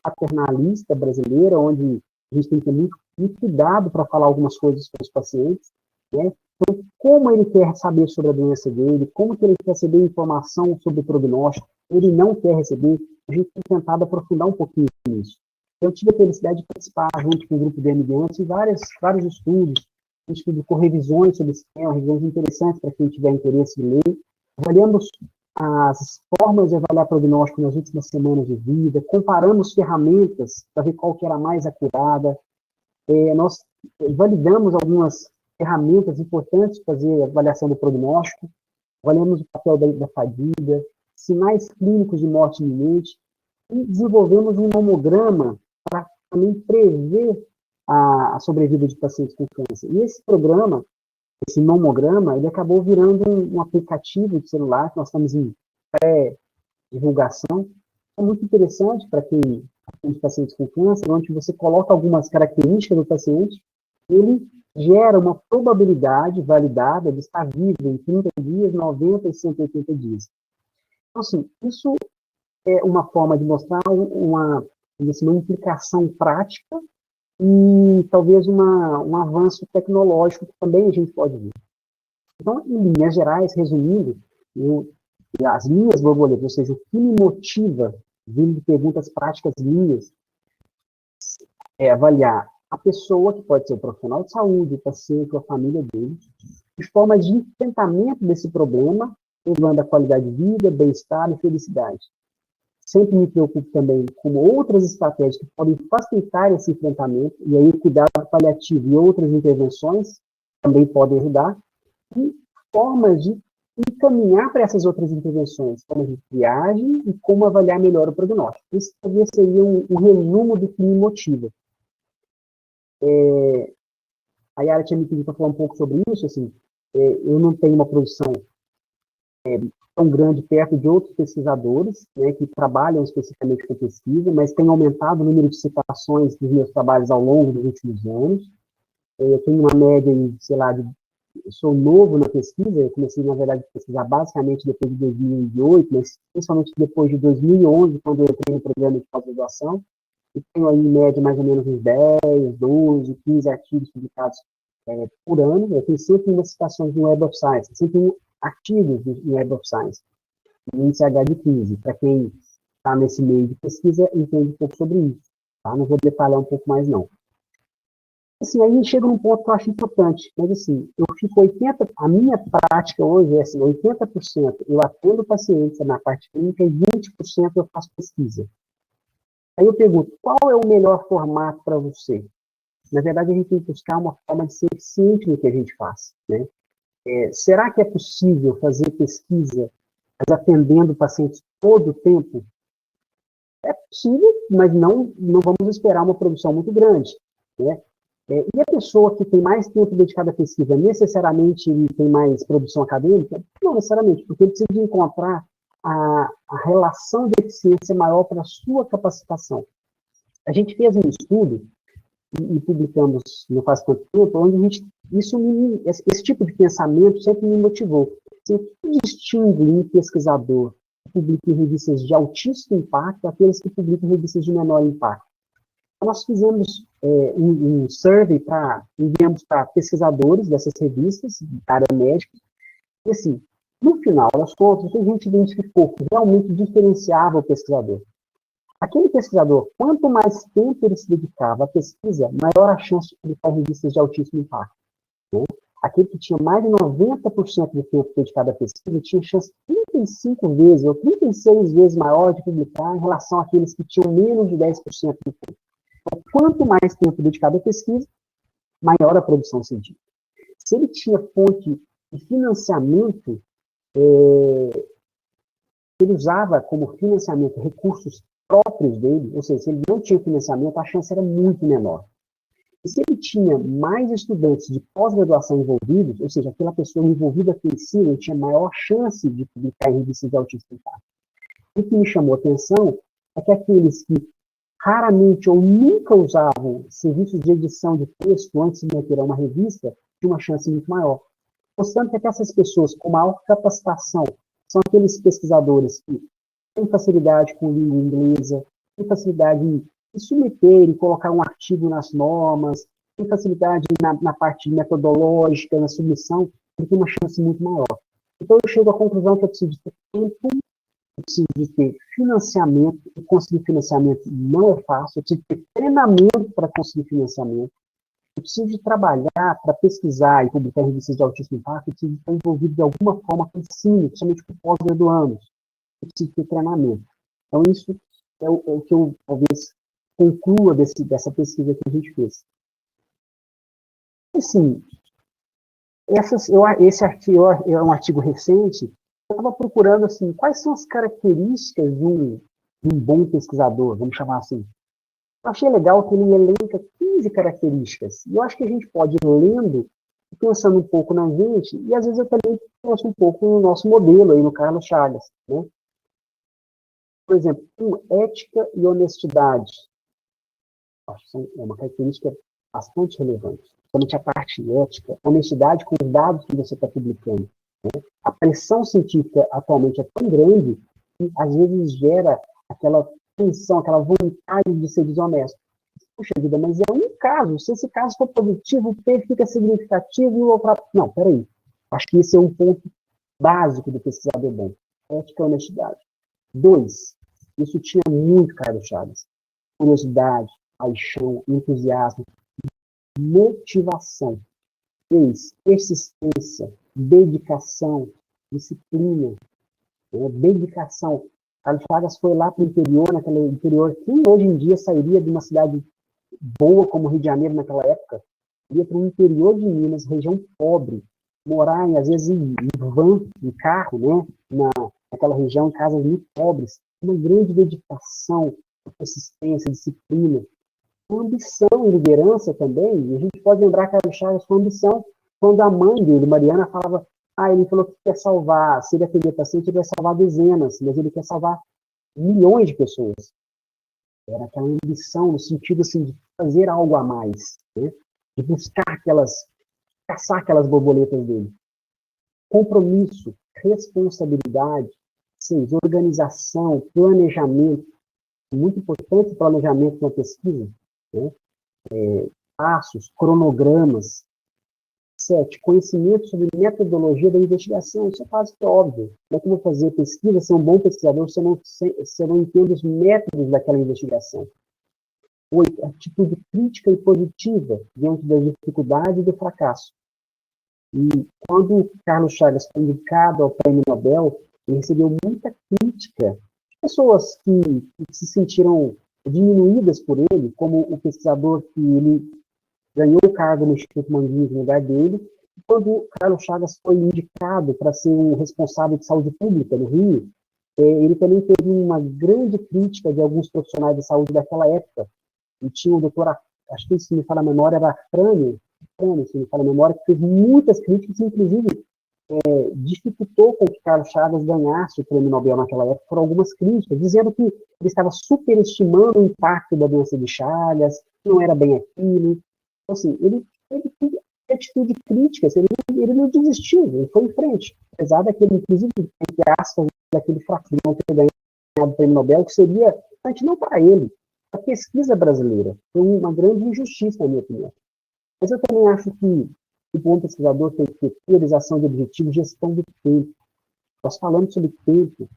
paternalista brasileira, onde a gente tem que ter muito cuidado para falar algumas coisas para os pacientes, né? Então, como ele quer saber sobre a doença dele, como que ele quer receber informação sobre o prognóstico, ele não quer receber, a gente tem tentado aprofundar um pouquinho nisso. Eu tive a felicidade de participar, junto com o grupo de MD, em vários estudos. A gente publicou revisões sobre esse tema, revisões interessantes para quem tiver interesse em ler. Avaliamos as formas de avaliar prognóstico nas últimas semanas de vida, comparamos ferramentas para ver qual que era mais acurada. Nós validamos algumas ferramentas importantes para fazer a avaliação do prognóstico, avaliamos o papel da fadiga, sinais clínicos de morte iminente, e desenvolvemos um nomograma para também prever a sobrevida de pacientes com câncer. E esse programa, esse nomograma, ele acabou virando um aplicativo de celular, que nós estamos em pré-divulgação. É muito interessante para quem atende pacientes com câncer, onde você coloca algumas características do paciente, ele gera uma probabilidade validada de estar vivo em 30 dias, 90 e 180 dias. Então, assim, isso é uma forma de mostrar uma implicação prática e talvez um avanço tecnológico que também a gente pode ver. Então, em linhas gerais, resumindo, as minhas borboletas, ou seja, o que me motiva, vindo de perguntas práticas minhas, é avaliar a pessoa, que pode ser o profissional de saúde, o paciente ou a família dele, de forma de enfrentamento desse problema, levando a qualidade de vida, bem-estar e felicidade. Sempre me preocupo também com outras estratégias que podem facilitar esse enfrentamento, e aí o cuidado paliativo e outras intervenções também podem ajudar, e formas de encaminhar para essas outras intervenções, formas de triagem e como avaliar melhor o prognóstico. Isso talvez seria um resumo do que me motiva. A Yara tinha me pedido para falar um pouco sobre isso, assim, eu não tenho uma produção tão grande perto de outros pesquisadores, né, que trabalham especificamente com pesquisa, mas tem aumentado o número de citações dos meus trabalhos ao longo dos últimos anos. Eu tenho uma média, sei lá, eu sou novo na pesquisa, eu comecei, na verdade, a pesquisar basicamente depois de 2008, mas principalmente depois de 2011, quando eu entrei no programa de pós-graduação, e tenho aí, em média, mais ou menos uns 10, 12, 15 artigos publicados por ano. Eu tenho 101 citações no Web of Science, 101 artigos no Web of Science, no índice H de 15. Para quem está nesse meio de pesquisa, entende um pouco sobre isso. Tá? Não vou detalhar um pouco mais, não. Assim, aí chega num ponto que eu acho importante, mas assim, eu fico 80%, a minha prática hoje é assim, 80% eu atendo pacientes na parte clínica e 20% eu faço pesquisa. Aí eu pergunto, qual é o melhor formato para você? Na verdade, a gente tem que buscar uma forma de ser eficiente no que a gente faz, né? Será que é possível fazer pesquisa, mas atendendo pacientes todo o tempo? É possível, mas não vamos esperar uma produção muito grande, né? E a pessoa que tem mais tempo dedicado à pesquisa, necessariamente ele tem mais produção acadêmica? Não necessariamente, porque ele precisa de encontrar a relação de eficiência maior para a sua capacitação. A gente fez um estudo, e publicamos não faz tanto tempo, onde esse tipo de pensamento sempre me motivou. Assim, o que distingue um pesquisador que publica em revistas de altíssimo impacto daqueles que publicam em revistas de menor impacto? Nós fizemos um survey enviamos para pesquisadores dessas revistas, da área médica, e assim, no final das contas, a gente identificou que realmente diferenciava o pesquisador. Aquele pesquisador, quanto mais tempo ele se dedicava à pesquisa, maior a chance de publicar em revistas de altíssimo impacto, né? Aquele que tinha mais de 90% do tempo dedicado à pesquisa tinha chance 35 vezes ou 36 vezes maior de publicar em relação àqueles que tinham menos de 10% do tempo. Então, quanto mais tempo dedicado à pesquisa, maior a produção científica. Se ele tinha fonte de financiamento, ele usava como financiamento recursos próprios dele, ou seja, se ele não tinha financiamento, a chance era muito menor. E se ele tinha mais estudantes de pós-graduação envolvidos, ou seja, aquela pessoa envolvida com ensino, ele tinha maior chance de publicar em revistas de altíssimo impacto. O que me chamou a atenção é que aqueles que raramente ou nunca usavam serviços de edição de texto antes de meter a uma revista, tinham uma chance muito maior. Mostrando que essas pessoas com maior capacitação são aqueles pesquisadores que têm facilidade com língua inglesa, têm facilidade em submeter e colocar um artigo nas normas, têm facilidade na parte metodológica, na submissão, ele tem uma chance muito maior. Então eu chego à conclusão que eu preciso de ter tempo, eu preciso de ter financiamento, e conseguir financiamento não é fácil, eu preciso ter treinamento para conseguir financiamento, eu preciso de trabalhar para pesquisar e publicar em revistas de altíssimo impacto, eu preciso estar envolvido de alguma forma com ensino, principalmente com pós-graduandos, eu preciso ter treinamento. Então isso é o que eu talvez conclua dessa pesquisa que a gente fez. Assim, esse artigo é um artigo recente. Eu estava procurando assim, quais são as características de um bom pesquisador, vamos chamar assim. Eu achei legal que ele elenca 15 características. E eu acho que a gente pode ir lendo, pensando um pouco na gente, e às vezes eu também penso um pouco no nosso modelo, aí no Carlos Chagas, né? Por exemplo, ética e honestidade. Acho que é uma característica bastante relevante. Principalmente a parte ética, honestidade com os dados que você está publicando. Né? A pressão científica atualmente é tão grande que às vezes gera aquela tensão, aquela vontade de ser desonesto. Puxa vida, mas é um caso. Se esse caso for positivo, o P fica significativo e o outro... Não, peraí. Acho que esse é um ponto básico do pesquisador bom. Ética e honestidade. 2. Isso tinha muito Carlos Chagas. Curiosidade, paixão, entusiasmo, motivação. 3. Persistência, dedicação, disciplina, dedicação. Carlos Chagas foi lá para o interior, naquele interior, quem hoje em dia sairia de uma cidade boa como Rio de Janeiro naquela época, iria para o interior de Minas, região pobre, morar, às vezes, em van, em carro, né, naquela região, em casas muito pobres, uma grande dedicação, persistência, disciplina, ambição e liderança também. E a gente pode lembrar que Carlos Chagas com ambição, quando a mãe dele, Mariana, falava, ele falou que quer salvar, se ele atender paciente, ele vai salvar dezenas, mas ele quer salvar milhões de pessoas. Era aquela ambição, no sentido assim, de fazer algo a mais, né? De buscar caçar aquelas borboletas dele. Compromisso, responsabilidade, 6, organização, planejamento, muito importante o planejamento na pesquisa, né? Passos, cronogramas. 7, conhecimento sobre metodologia da investigação. Isso é quase que óbvio. Como é que eu vou fazer pesquisa, ser um bom pesquisador, se eu não entendo os métodos daquela investigação? 8, atitude crítica e positiva diante das dificuldades e do fracasso. E quando Carlos Chagas foi indicado ao Prêmio Nobel, ele recebeu muita crítica de pessoas que se sentiram diminuídas por ele, como o pesquisador que ele ganhou o cargo no Instituto Manguinhos no lugar dele, e quando Carlos Chagas foi indicado para ser o responsável de saúde pública no Rio, Ele também teve uma grande crítica de alguns profissionais de saúde daquela época. E tinha o doutor, acho que se me fala a memória, era Frane, se me fala a memória, que fez muitas críticas, inclusive dificultou com que Carlos Chagas ganhasse o prêmio Nobel naquela época por algumas críticas, dizendo que ele estava superestimando o impacto da doença de Chagas, que não era bem aquilo. Então, assim, ele teve atitude crítica, ele não desistiu, ele foi em frente. Apesar daquele, inclusive, entre aspas, daquele fraco de não ter ganhado o prêmio Nobel, que seria, não para ele, a pesquisa brasileira. Foi uma grande injustiça, na minha opinião. Mas eu também acho que o bom pesquisador tem que ter priorização de objetivos, gestão do tempo. Nós falamos sobre tempo,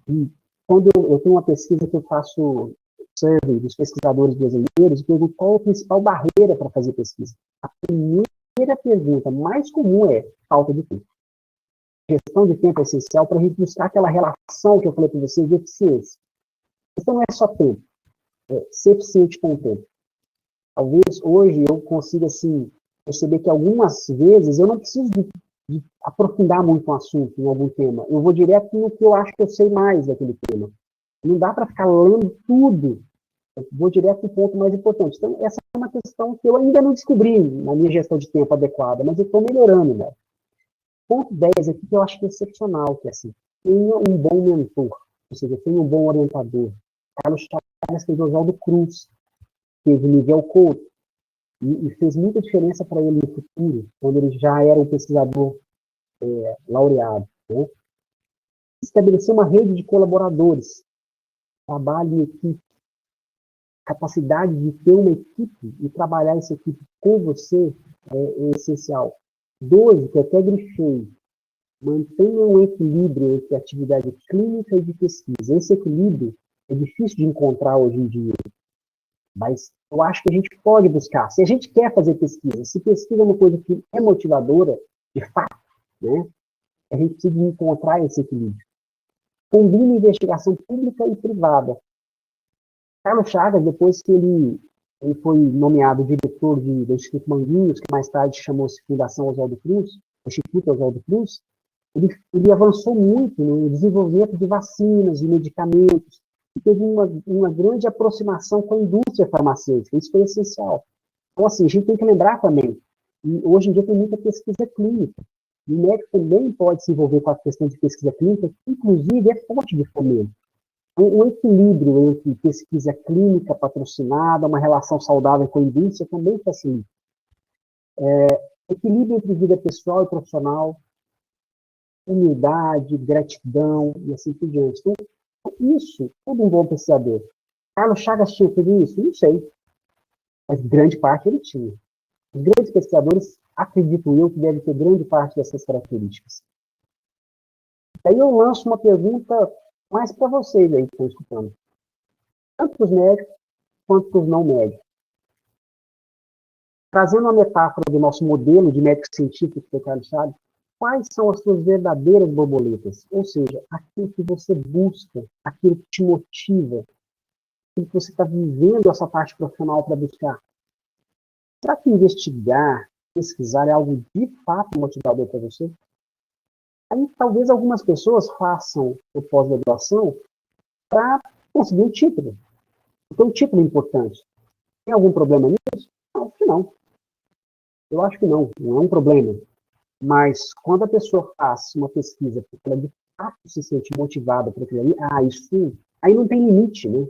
e quando eu tenho uma pesquisa que eu faço survey dos pesquisadores brasileiros, eu pergunto qual é a principal barreira para fazer pesquisa. A primeira pergunta mais comum é falta de tempo. Gestão de tempo é essencial para a gente buscar aquela relação que eu falei para vocês de eficiência. Então não é só tempo, é ser eficiente com o tempo. Talvez hoje eu consiga, assim, perceber que algumas vezes eu não preciso de aprofundar muito um assunto em algum tema. Eu vou direto no que eu acho que eu sei mais daquele tema. Não dá para ficar lendo tudo. Eu vou direto no ponto mais importante. Então, essa é uma questão que eu ainda não descobri na minha gestão de tempo adequada, mas eu estou melhorando, né? Ponto 10 aqui que eu acho que é excepcional, que é assim, tenha um bom mentor, ou seja, tenha um bom orientador. Carlos Chagas teve Oswaldo Cruz, teve Miguel Couto, e fez muita diferença para ele no futuro, quando ele já era um pesquisador laureado. Né? Estabelecer uma rede de colaboradores, trabalho em equipe, capacidade de ter uma equipe e trabalhar essa equipe com você é essencial. 12, que eu até grifei, mantenha um equilíbrio entre atividade clínica e de pesquisa. Esse equilíbrio é difícil de encontrar hoje em dia, mas eu acho que a gente pode buscar. Se a gente quer fazer pesquisa, se pesquisa é uma coisa que é motivadora, de fato, né, a gente precisa encontrar esse equilíbrio. Combina investigação pública e privada. Carlos Chagas, depois que ele foi nomeado diretor do Instituto Manguinhos, que mais tarde chamou-se Fundação Oswaldo Cruz, Instituto Oswaldo Cruz, ele avançou muito no desenvolvimento de vacinas, de medicamentos, e teve uma grande aproximação com a indústria farmacêutica. Isso foi essencial. Então, assim, a gente tem que lembrar também, e hoje em dia tem muita pesquisa clínica, e o médico também pode se envolver com a questão de pesquisa clínica, que inclusive é fonte de fomento. Um equilíbrio entre pesquisa clínica patrocinada, uma relação saudável com a indústria também facilita. Equilíbrio entre vida pessoal e profissional, humildade, gratidão e assim por diante. Então, isso, todo um bom pesquisador. Carlos Chagas tinha tudo isso? Não sei. Mas grande parte ele tinha. Os grandes pesquisadores, acredito eu, que devem ter grande parte dessas características. Aí eu lanço uma pergunta mais para vocês aí que estão escutando. Tanto para os médicos, quanto para os não médicos. Trazendo uma metáfora do nosso modelo de médico científico, que o Carlos sabe, quais são as suas verdadeiras borboletas? Ou seja, aquilo que você busca, aquilo que te motiva, aquilo que você está vivendo essa parte profissional para buscar. Será que investigar, pesquisar é algo de fato motivador para você? Aí talvez algumas pessoas façam o pós-graduação para conseguir um título. Então o título é importante. Tem algum problema nisso? Não, acho que não. Eu acho que não é um problema. Mas quando a pessoa faz uma pesquisa porque ela de fato se sente motivada para aquilo ali, isso, aí não tem limite, né?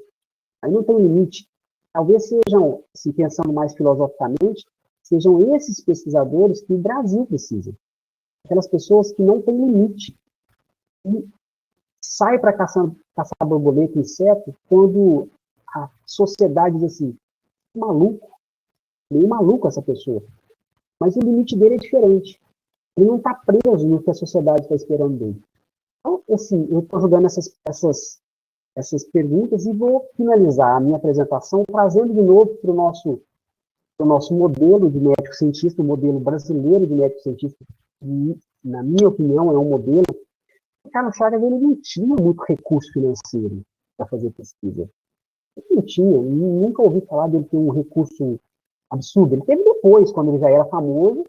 Aí não tem limite. Talvez sejam, assim, pensando mais filosoficamente, sejam esses pesquisadores que o Brasil precisa. Aquelas pessoas que não têm limite. E sai para caçar borboleta, inseto, quando a sociedade diz assim, maluco, meio maluco essa pessoa. Mas o limite dele é diferente. Ele não está preso no que a sociedade está esperando dele. Então, assim, eu estou jogando essas perguntas e vou finalizar a minha apresentação trazendo de novo para o nosso modelo de médico cientista, o modelo brasileiro de médico cientista, que, na minha opinião, é um modelo. O Carlos Chagas ele não tinha muito recurso financeiro para fazer pesquisa. Ele não tinha, nunca ouvi falar dele ter um recurso absurdo. Ele teve depois, quando ele já era famoso,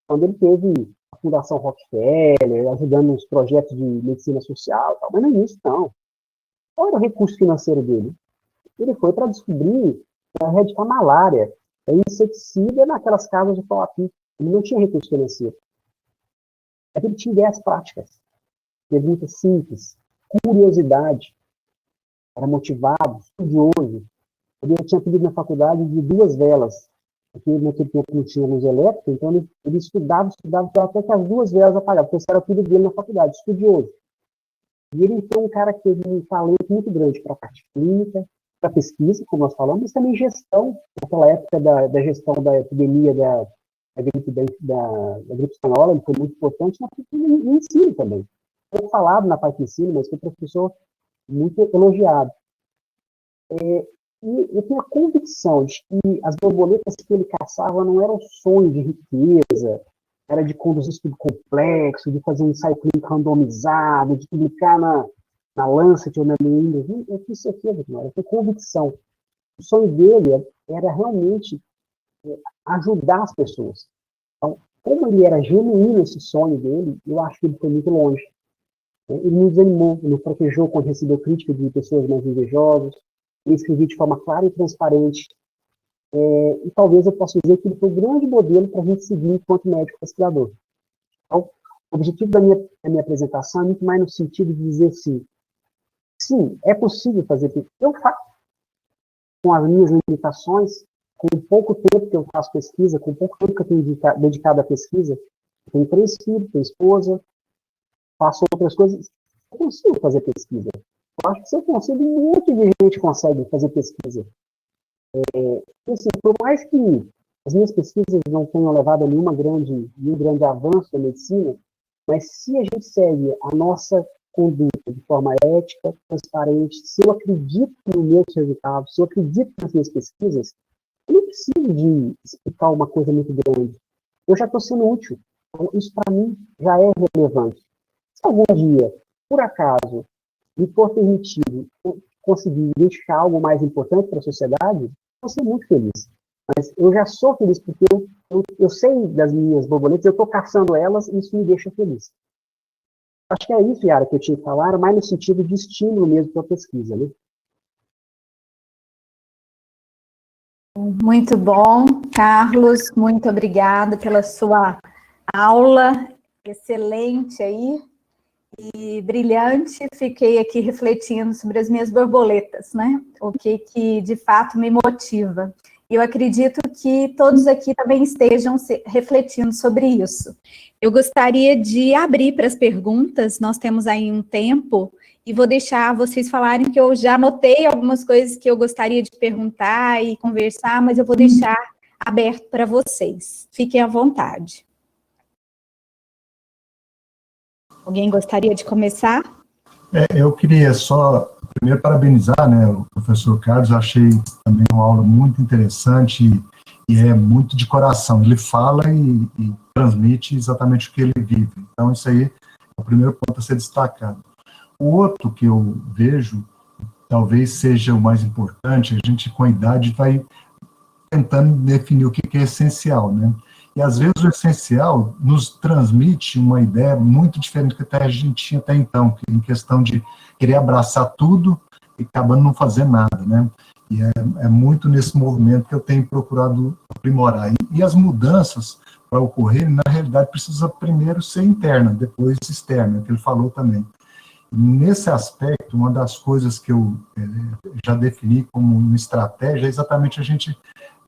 quando ele teve a Fundação Rockefeller, ajudando nos projetos de medicina social, tal. Mas no início, não. Qual era o recurso financeiro dele? Ele foi para descobrir, para erradicar malária, inseticida naquelas casas de pau a pique. Ele não tinha recurso financeiro. Ele tinha ideias práticas, perguntas simples, curiosidade, era motivado, estudioso. Ele tinha pedido na faculdade de 2 velas, porque naquele tempo não tinha luz elétrica, então ele estudava até que as 2 velas apagavam, porque esse era o filho dele na faculdade, estudioso. E ele foi um cara que teve um talento muito grande para a parte clínica, para pesquisa, como nós falamos, mas também gestão, naquela época da gestão da epidemia da gripe espanhola, ele foi muito importante no ensino também. Foi falado na parte de ensino, mas foi professor muito elogiado. E eu tenho a convicção de que as borboletas que ele caçava não eram sonho de riqueza, era de conduzir estudo complexo, de fazer um ensaio clínico randomizado, de publicar na Lancet ou na New England. Eu tenho certeza que não, eu tenho convicção. O sonho dele era realmente ajudar as pessoas. Então, como ele era genuíno esse sonho dele, eu acho que ele foi muito longe. Ele não desanimou, ele não protegeu quando recebeu crítica de pessoas mais invejosas, ele escrevia de forma clara e transparente, e talvez eu possa dizer que ele foi um grande modelo para a gente seguir enquanto médico pesquisador. Então, o objetivo da minha apresentação é muito mais no sentido de dizer assim, sim, é possível fazer pesquisa. Eu faço, com as minhas limitações, com pouco tempo que eu faço pesquisa, com pouco tempo que eu tenho dedicado à pesquisa, eu tenho 3 filhos, tenho esposa, faço outras coisas, eu consigo fazer pesquisa. Eu acho que se eu consigo, um monte de gente consegue fazer pesquisa. Assim, por mais que as minhas pesquisas não tenham levado a nenhum grande avanço da medicina, mas se a gente segue a nossa conduta de forma ética, transparente, se eu acredito nos meus resultados, se eu acredito nas minhas pesquisas, eu não preciso de explicar uma coisa muito grande. Eu já estou sendo útil. Então, isso, para mim, já é relevante. Se algum dia, por acaso, me for permitido conseguir identificar algo mais importante para a sociedade, eu vou ser muito feliz. Mas eu já sou feliz porque eu sei das minhas borboletas, eu estou caçando elas e isso me deixa feliz. Acho que é isso, Yara, que eu tinha que falar, mais no sentido de estímulo mesmo para a pesquisa, né? Muito bom, Carlos, muito obrigada pela sua aula, excelente aí, e brilhante. Fiquei aqui refletindo sobre as minhas borboletas, né? O que de fato me motiva. E eu acredito que todos aqui também estejam refletindo sobre isso. Eu gostaria de abrir para as perguntas, nós temos aí um tempo, e vou deixar vocês falarem que eu já anotei algumas coisas que eu gostaria de perguntar e conversar, mas eu vou deixar aberto para vocês. Fiquem à vontade. Alguém gostaria de começar? Eu queria só, primeiro, parabenizar, né, o professor Carlos. Achei também uma aula muito interessante e é muito de coração. Ele fala e transmite exatamente o que ele vive. Então, isso aí é o primeiro ponto a ser destacado. O outro que eu vejo, talvez seja o mais importante, a gente, com a idade, vai tentando definir o que é essencial, né? E, às vezes, o essencial nos transmite uma ideia muito diferente do que a gente tinha até então, em questão de querer abraçar tudo e acabando não fazendo nada, né? E é muito nesse movimento que eu tenho procurado aprimorar. E as mudanças, para ocorrer, na realidade, precisa primeiro ser interna, depois externa, que ele falou também. Nesse aspecto, uma das coisas que eu já defini como uma estratégia é exatamente a gente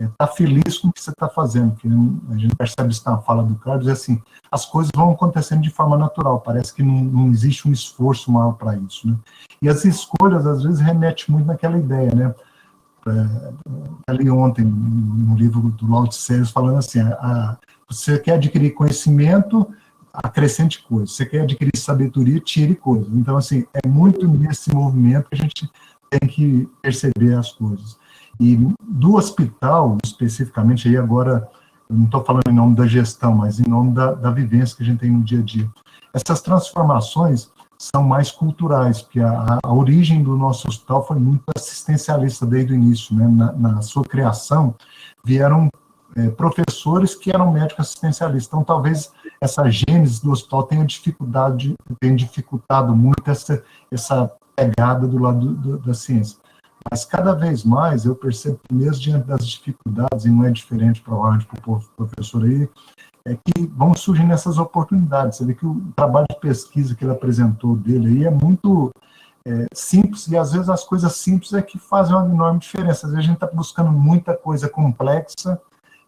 estar feliz com o que você está fazendo, que a gente percebe isso na fala do Carlos, é assim, as coisas vão acontecendo de forma natural, parece que não existe um esforço maior para isso, né? E as escolhas, às vezes, remetem muito naquela ideia, né? Ali ontem, no livro do Lao Tse, falando assim, você quer adquirir conhecimento, acrescente coisas. Você quer adquirir sabedoria, tire coisas. Então, assim, é muito nesse movimento que a gente tem que perceber as coisas. E do hospital, especificamente, aí agora, eu não estou falando em nome da gestão, mas em nome da vivência que a gente tem no dia a dia. Essas transformações são mais culturais, porque a origem do nosso hospital foi muito assistencialista desde o início, né? Na sua criação, vieram professores que eram médicos assistencialistas. Então, talvez essa gênese do hospital tenha dificultado muito essa pegada do lado da ciência. Mas cada vez mais eu percebo que mesmo diante das dificuldades, e não é diferente provavelmente para o professor aí, é que vão surgindo essas oportunidades. Você vê que o trabalho de pesquisa que ele apresentou dele aí é muito simples, e às vezes as coisas simples é que fazem uma enorme diferença. Às vezes a gente está buscando muita coisa complexa,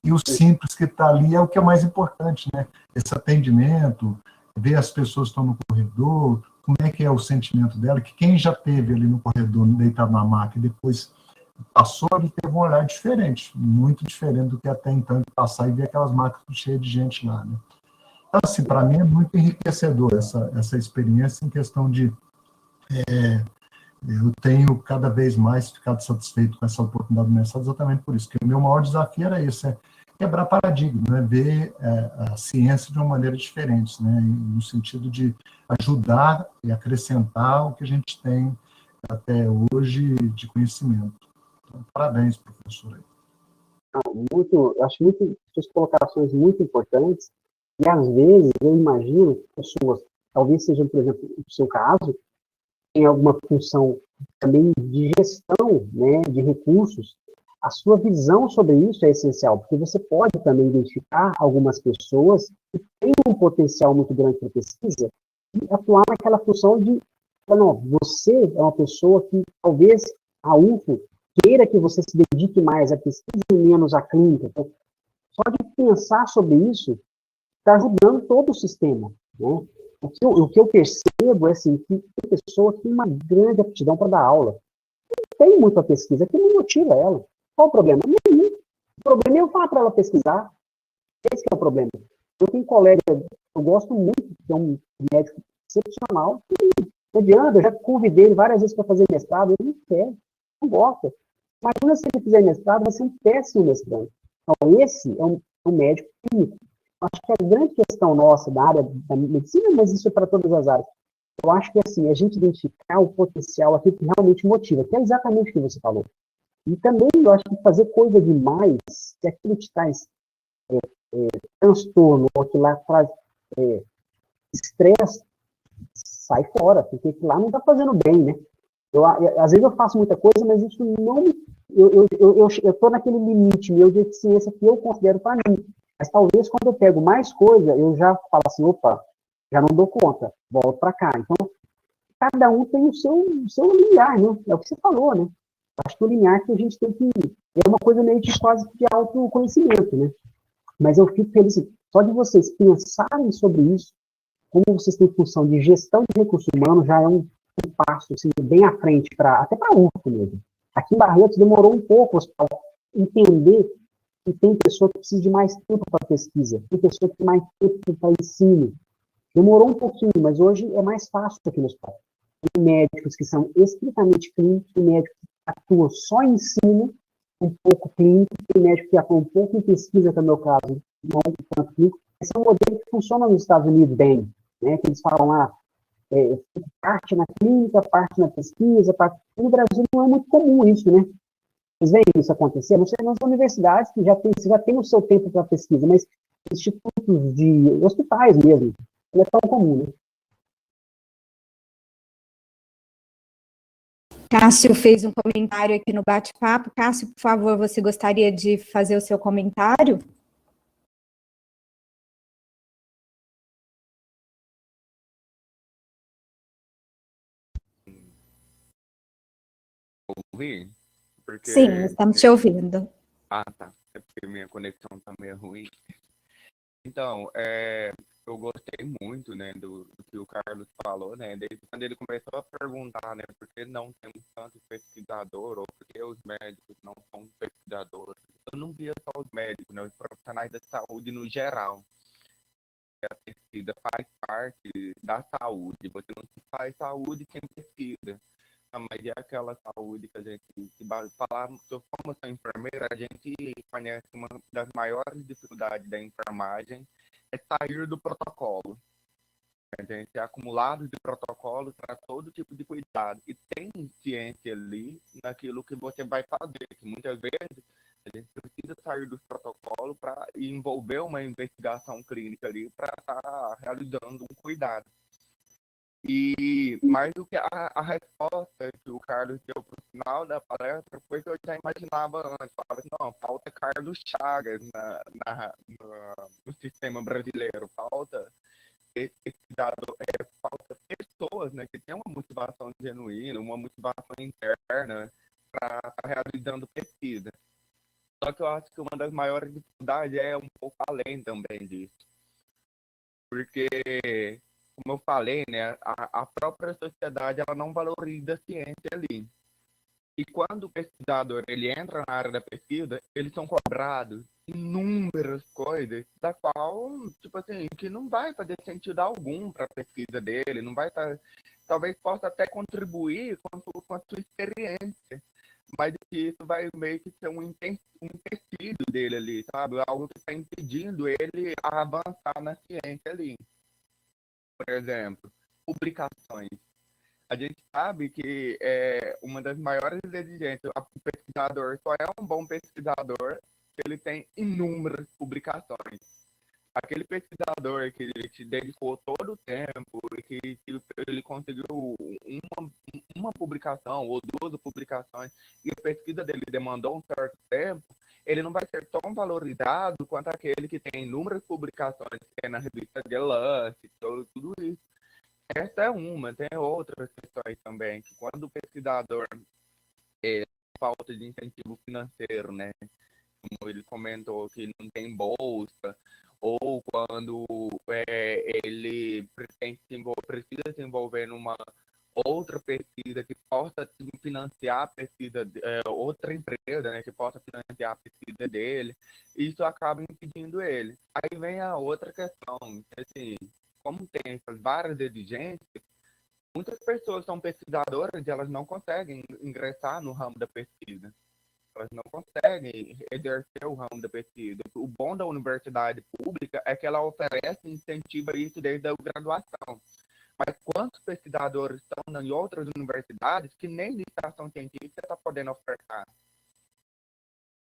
e o simples que está ali é o que é mais importante, né? Esse atendimento, ver as pessoas que estão no corredor, como é que é o sentimento dela, que quem já teve ali no corredor, deitado na maca, e depois passou, ele teve um olhar diferente, muito diferente do que até então de passar e ver aquelas macas cheias de gente lá, né? Então, assim, para mim é muito enriquecedor essa experiência em questão de eu tenho cada vez mais ficado satisfeito com essa oportunidade do mestrado, exatamente por isso, que o meu maior desafio era esse, quebrar paradigma, né? Ver a ciência de uma maneira diferente, né? No sentido de ajudar e acrescentar o que a gente tem até hoje de conhecimento. Então, parabéns, professor. Eu acho muito, suas colocações muito importantes, e às vezes eu imagino que pessoas, talvez seja, por exemplo, o seu caso, tem alguma função também de gestão, né, de recursos, a sua visão sobre isso é essencial, porque você pode também identificar algumas pessoas que têm um potencial muito grande para pesquisa e atuar naquela função de, não, você é uma pessoa que talvez a UFO queira que você se dedique mais à pesquisa e menos à clínica. Então, só de pensar sobre isso está ajudando todo o sistema, né? O que eu percebo é assim, que tem pessoa que tem uma grande aptidão para dar aula. Não tem muita pesquisa, que não motiva ela. Qual o problema? Nenhum. O problema é eu falar para ela pesquisar. Esse é o problema. Eu tenho um colega, eu gosto muito, que é um médico excepcional, que não adianta, eu já convidei ele várias vezes para fazer mestrado, ele não quer, não gosta. Imagina se ele fizer mestrado, vai ser um péssimo mestrado. Então, esse é um médico clínico. Acho que a grande questão nossa da área da medicina, mas isso é para todas as áreas, eu acho que assim, a gente identificar o potencial, aquilo que realmente motiva, que é exatamente o que você falou. E também eu acho que fazer coisa demais, se aquilo te traz transtorno, ou que lá traz estresse, sai fora, porque lá não está fazendo bem, né? Às vezes eu faço muita coisa, mas isso não me... Eu estou naquele limite meu de eficiência que eu considero para mim. Mas talvez quando eu pego mais coisa, eu já falo assim, opa, já não dou conta, volto para cá. Então, cada um tem o seu limiar, né? É o que você falou, né? Acho que o limiar que a gente tem que... É uma coisa meio que quase de autoconhecimento, né? Mas eu fico feliz, só de vocês pensarem sobre isso, como vocês têm função de gestão de recursos humanos, já é um passo assim, bem à frente, até para a UFO mesmo. Aqui em Barretos demorou um pouco para entender que tem pessoa que precisa de mais tempo para pesquisa, tem pessoa que tem mais tempo para ensino. Demorou um pouquinho, mas hoje é mais fácil aqui no hospital. Tem médicos que são estritamente clínicos, tem médicos que atuam só em ensino, um pouco clínico, tem médico que atua um pouco em pesquisa, que é o meu caso, não tanto clínico. Esse é um modelo que funciona nos Estados Unidos bem, né? Que eles falam lá, parte na clínica, parte na pesquisa, parte... No Brasil não é muito comum isso, né? Vocês veem isso acontecer? Não sei nas universidades que você já tem o seu tempo para pesquisa, mas institutos de hospitais mesmo, não é tão comum, né? Cássio fez um comentário aqui no bate-papo. Cássio, por favor, você gostaria de fazer o seu comentário? Ouvir? Porque Sim, estamos te ouvindo. Ah, tá. É porque minha conexão tá meio ruim. Então, eu gostei muito, né, do que o Carlos falou, né, desde quando ele começou a perguntar, né, por que não temos tanto pesquisador, ou por que os médicos não são pesquisadores. Eu não via só os médicos, né, os profissionais da saúde no geral. A pesquisa faz parte da saúde. Você não se faz saúde sem pesquisa. Mas é aquela saúde que a gente, falar, se eu for uma enfermeira, a gente conhece uma das maiores dificuldades da enfermagem é sair do protocolo. A gente é acumulado de protocolos para todo tipo de cuidado. E tem ciência ali naquilo que você vai fazer, que muitas vezes a gente precisa sair dos protocolos para envolver uma investigação clínica ali para estar realizando um cuidado. E mais do que a resposta que o Carlos deu para o final da palestra foi que eu já imaginava antes. Falava assim, não, falta Carlos Chagas no sistema brasileiro, falta pesquisador, falta pessoas, né, que têm uma motivação genuína, uma motivação interna para realizando pesquisa. Só que eu acho que uma das maiores dificuldades é um pouco além também disso. Porque, como eu falei, né, a própria sociedade ela não valoriza a ciência ali. E quando o pesquisador ele entra na área da pesquisa, eles são cobrados inúmeras coisas, da qual, tipo assim, que não vai fazer sentido algum para a pesquisa dele, não vai estar, talvez possa até contribuir com a sua experiência, mas isso vai meio que ser um empecilho dele ali, sabe? Algo que está impedindo ele a avançar na ciência ali. Por exemplo, publicações. A gente sabe que uma das maiores exigências, o pesquisador só é um bom pesquisador se ele tem inúmeras publicações. Aquele pesquisador que se dedicou todo o tempo e que ele conseguiu uma publicação ou duas publicações e a pesquisa dele demandou um certo tempo, ele não vai ser tão valorizado quanto aquele que tem inúmeras publicações, que é na revista The Lancet, tudo isso. Essa é uma, tem outras questões também, que quando o pesquisador falta de incentivo financeiro, né? Como ele comentou que não tem bolsa, ou quando ele precisa se envolver numa outra pesquisa que possa financiar a pesquisa, outra empresa, né, que possa financiar a pesquisa dele, isso acaba impedindo ele. Aí vem a outra questão, assim, como tem essas várias exigências, muitas pessoas são pesquisadoras e elas não conseguem ingressar no ramo da pesquisa. Elas não conseguem exercer o ramo da pesquisa. O bom da universidade pública é que ela oferece e incentiva isso desde a graduação. Mas quantos pesquisadores estão em outras universidades que nem iniciação científica está podendo ofertar?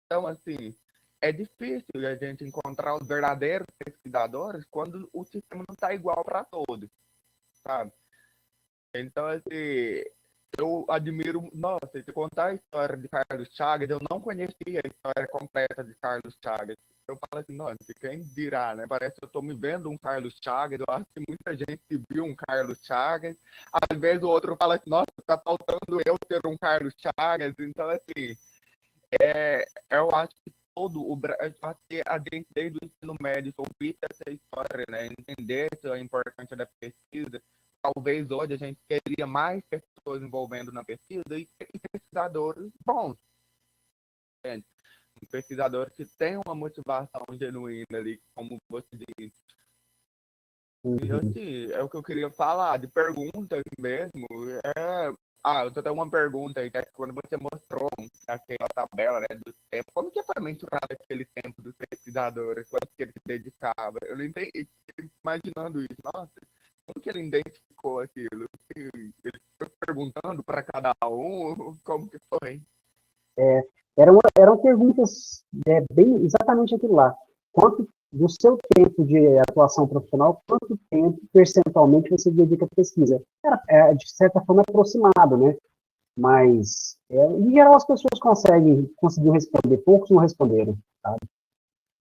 Então, assim, é difícil a gente encontrar os verdadeiros pesquisadores quando o sistema não está igual para todos, sabe? Então, assim, eu admiro, nossa, se contar a história de Carlos Chagas, eu não conhecia a história completa de Carlos Chagas. Eu falo assim, nossa, quem dirá, né? Parece que eu estou me vendo um Carlos Chagas, eu acho que muita gente viu um Carlos Chagas. Às vezes o outro fala assim, nossa, está faltando eu ter um Carlos Chagas. Então, assim, eu acho que todo o Brasil, a gente desde o ensino médio ouvir essa história, né? Entender a importância da pesquisa. Talvez hoje a gente teria mais pessoas envolvendo na pesquisa e pesquisadores bons. Gente. Um pesquisador que tem uma motivação genuína ali, como você disse. E assim, é o que eu queria falar, de perguntas mesmo. Eu só tenho uma pergunta aí, que é quando você mostrou aquela tabela, né, do tempo, como que foi mensurado aquele tempo dos pesquisadores, quanto que ele se dedicava? Eu não entendi, imaginando isso, nossa, como que ele identificou aquilo? Ele foi perguntando para cada um, como que foi? Eram perguntas bem exatamente aquilo lá. Quanto do seu tempo de atuação profissional, quanto tempo percentualmente você dedica à pesquisa? Era, de certa forma, aproximado, né? Mas, em geral, as pessoas conseguiam responder, poucos não responderam, sabe?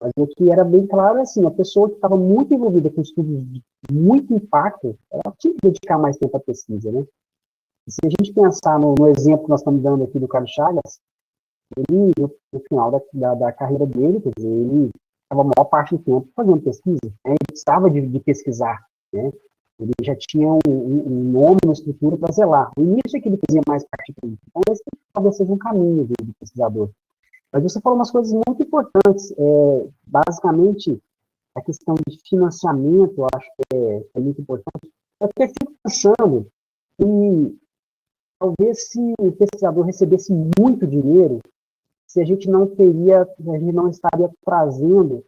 Mas o que era bem claro é assim, a pessoa que estava muito envolvida com estudos de muito impacto, ela tinha que dedicar mais tempo à pesquisa, né? E se a gente pensar no exemplo que nós estamos dando aqui do Carlos Chagas, ele, no final da carreira dele, quer dizer, ele estava a maior parte do tempo fazendo pesquisa, né? Ele precisava de pesquisar, né? Ele já tinha um nome, uma estrutura para zelar. O início é que ele fazia mais parte política. Então, esse talvez seja um caminho do pesquisador. Mas você falou umas coisas muito importantes. Basicamente, a questão de financiamento, eu acho que é muito importante. Eu até fico pensando que talvez se o pesquisador recebesse muito dinheiro, se a gente não estaria trazendo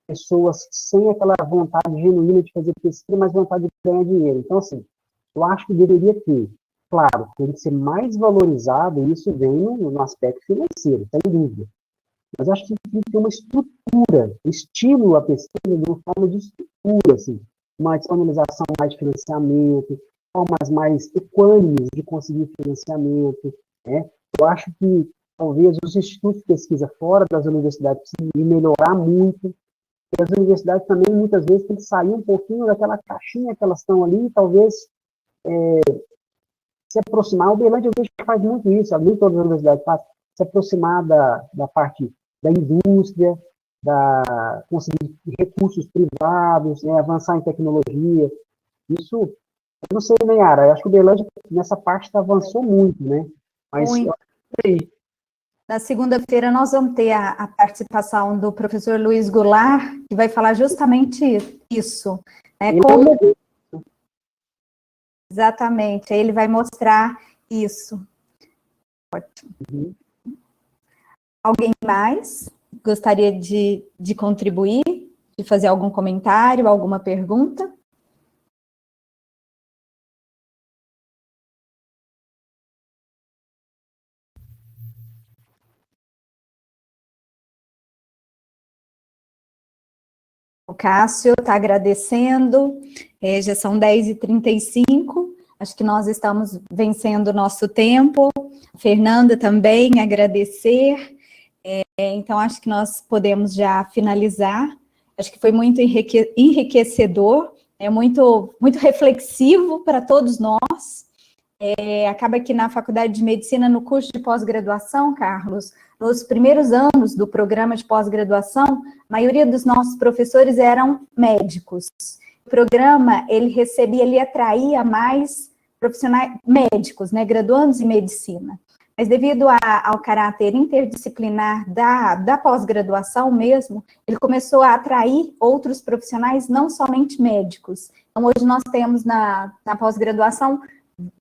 pessoas sem aquela vontade genuína de fazer pesquisa, mas vontade de ganhar dinheiro. Então, assim, eu acho que deveria ter, claro, tem que ser mais valorizado, e isso vem no aspecto financeiro, sem dúvida. Mas acho que tem que ter uma estrutura, estímulo à pesquisa de uma forma de estrutura, assim, uma disponibilização mais de financiamento, formas mais equânimes de conseguir financiamento, né? Eu acho que talvez os institutos de pesquisa fora das universidades precisam melhorar muito, e as universidades também, muitas vezes, têm que sair um pouquinho daquela caixinha que elas estão ali, talvez se aproximar. O Uberlândia, eu vejo que faz muito isso, nem todas as universidades fazem, se aproximar da parte da indústria, conseguir recursos privados, né, avançar em tecnologia. Isso, eu não sei, Nayara, eu acho que o Uberlândia, nessa parte, avançou muito, né? Mas Muito. eu sei. Na segunda-feira, nós vamos ter a participação do professor Luiz Goulart, que vai falar justamente isso. Né, exatamente, aí ele vai mostrar isso. Ótimo. Uhum. Alguém mais gostaria de contribuir, de fazer algum comentário, alguma pergunta? O Cássio está agradecendo, já são 10h35, acho que nós estamos vencendo o nosso tempo. A Fernanda também agradecer, então acho que nós podemos já finalizar. Acho que foi muito enriquecedor, muito, muito reflexivo para todos nós. Acaba que na Faculdade de Medicina, no curso de pós-graduação, Carlos, nos primeiros anos do programa de pós-graduação, a maioria dos nossos professores eram médicos. O programa, ele atraía mais profissionais médicos, né, graduandos em medicina. Mas devido ao caráter interdisciplinar da pós-graduação mesmo, ele começou a atrair outros profissionais, não somente médicos. Então, hoje nós temos na pós-graduação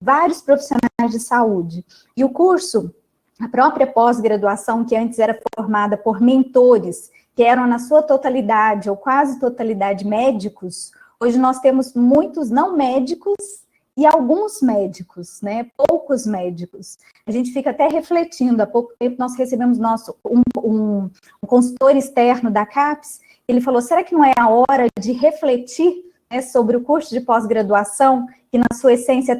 vários profissionais de saúde. E o curso, a própria pós-graduação, que antes era formada por mentores, que eram na sua totalidade ou quase totalidade médicos, hoje nós temos muitos não médicos e alguns médicos, né? Poucos médicos. A gente fica até refletindo. Há pouco tempo nós recebemos um consultor externo da CAPES, ele falou, será que não é a hora de refletir, né, sobre o curso de pós-graduação, que na sua essência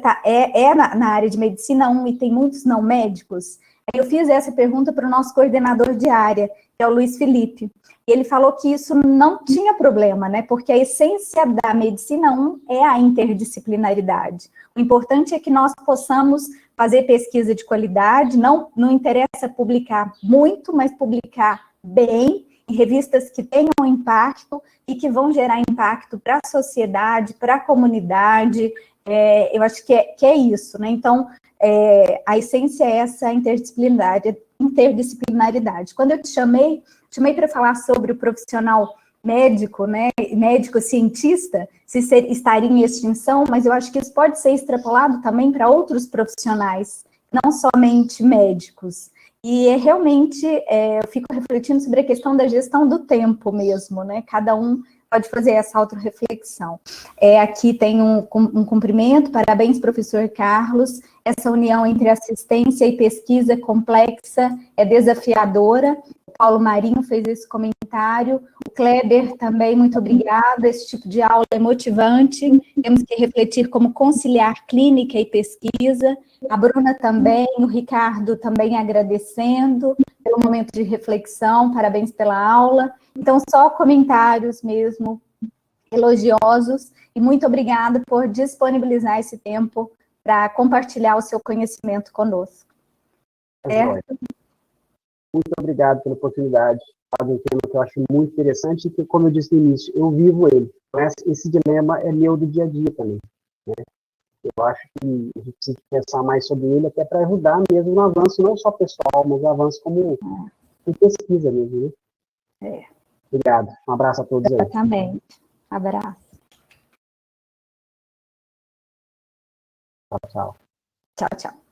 na área de medicina 1 e tem muitos não médicos? Aí eu fiz essa pergunta para o nosso coordenador de área, que é o Luiz Felipe. E ele falou que isso não tinha problema, né? Porque a essência da medicina 1 é a interdisciplinaridade. O importante é que nós possamos fazer pesquisa de qualidade, não interessa publicar muito, mas publicar bem, em revistas que tenham impacto e que vão gerar impacto para a sociedade, para a comunidade. Eu acho que é isso, né? Então, a essência é essa interdisciplinaridade. Quando eu te chamei para falar sobre o profissional médico, né? Médico cientista, se estaria em extinção, mas eu acho que isso pode ser extrapolado também para outros profissionais, não somente médicos. E realmente, eu fico refletindo sobre a questão da gestão do tempo mesmo, né? Cada um pode fazer essa autorreflexão. Aqui tem um cumprimento, parabéns, professor Carlos. Essa união entre assistência e pesquisa complexa é desafiadora. O Paulo Marinho fez esse comentário. O Kleber também, muito obrigada. Esse tipo de aula é motivante. Temos que refletir como conciliar clínica e pesquisa. A Bruna também, o Ricardo também agradecendo pelo momento de reflexão, parabéns pela aula. Então, só comentários mesmo, elogiosos, e muito obrigada por disponibilizar esse tempo para compartilhar o seu conhecimento conosco. Muito obrigado pela oportunidade de falar de um tema que eu acho muito interessante e que, como eu disse no início, eu vivo ele. Esse dilema é meu do dia a dia também, né? Eu acho que a gente precisa pensar mais sobre ele, até para ajudar mesmo no avanço, não só pessoal, mas no avanço como em pesquisa mesmo, né? Obrigado. Um abraço a todos aí. Exatamente. Abraço. Tchau, tchau. Tchau, tchau.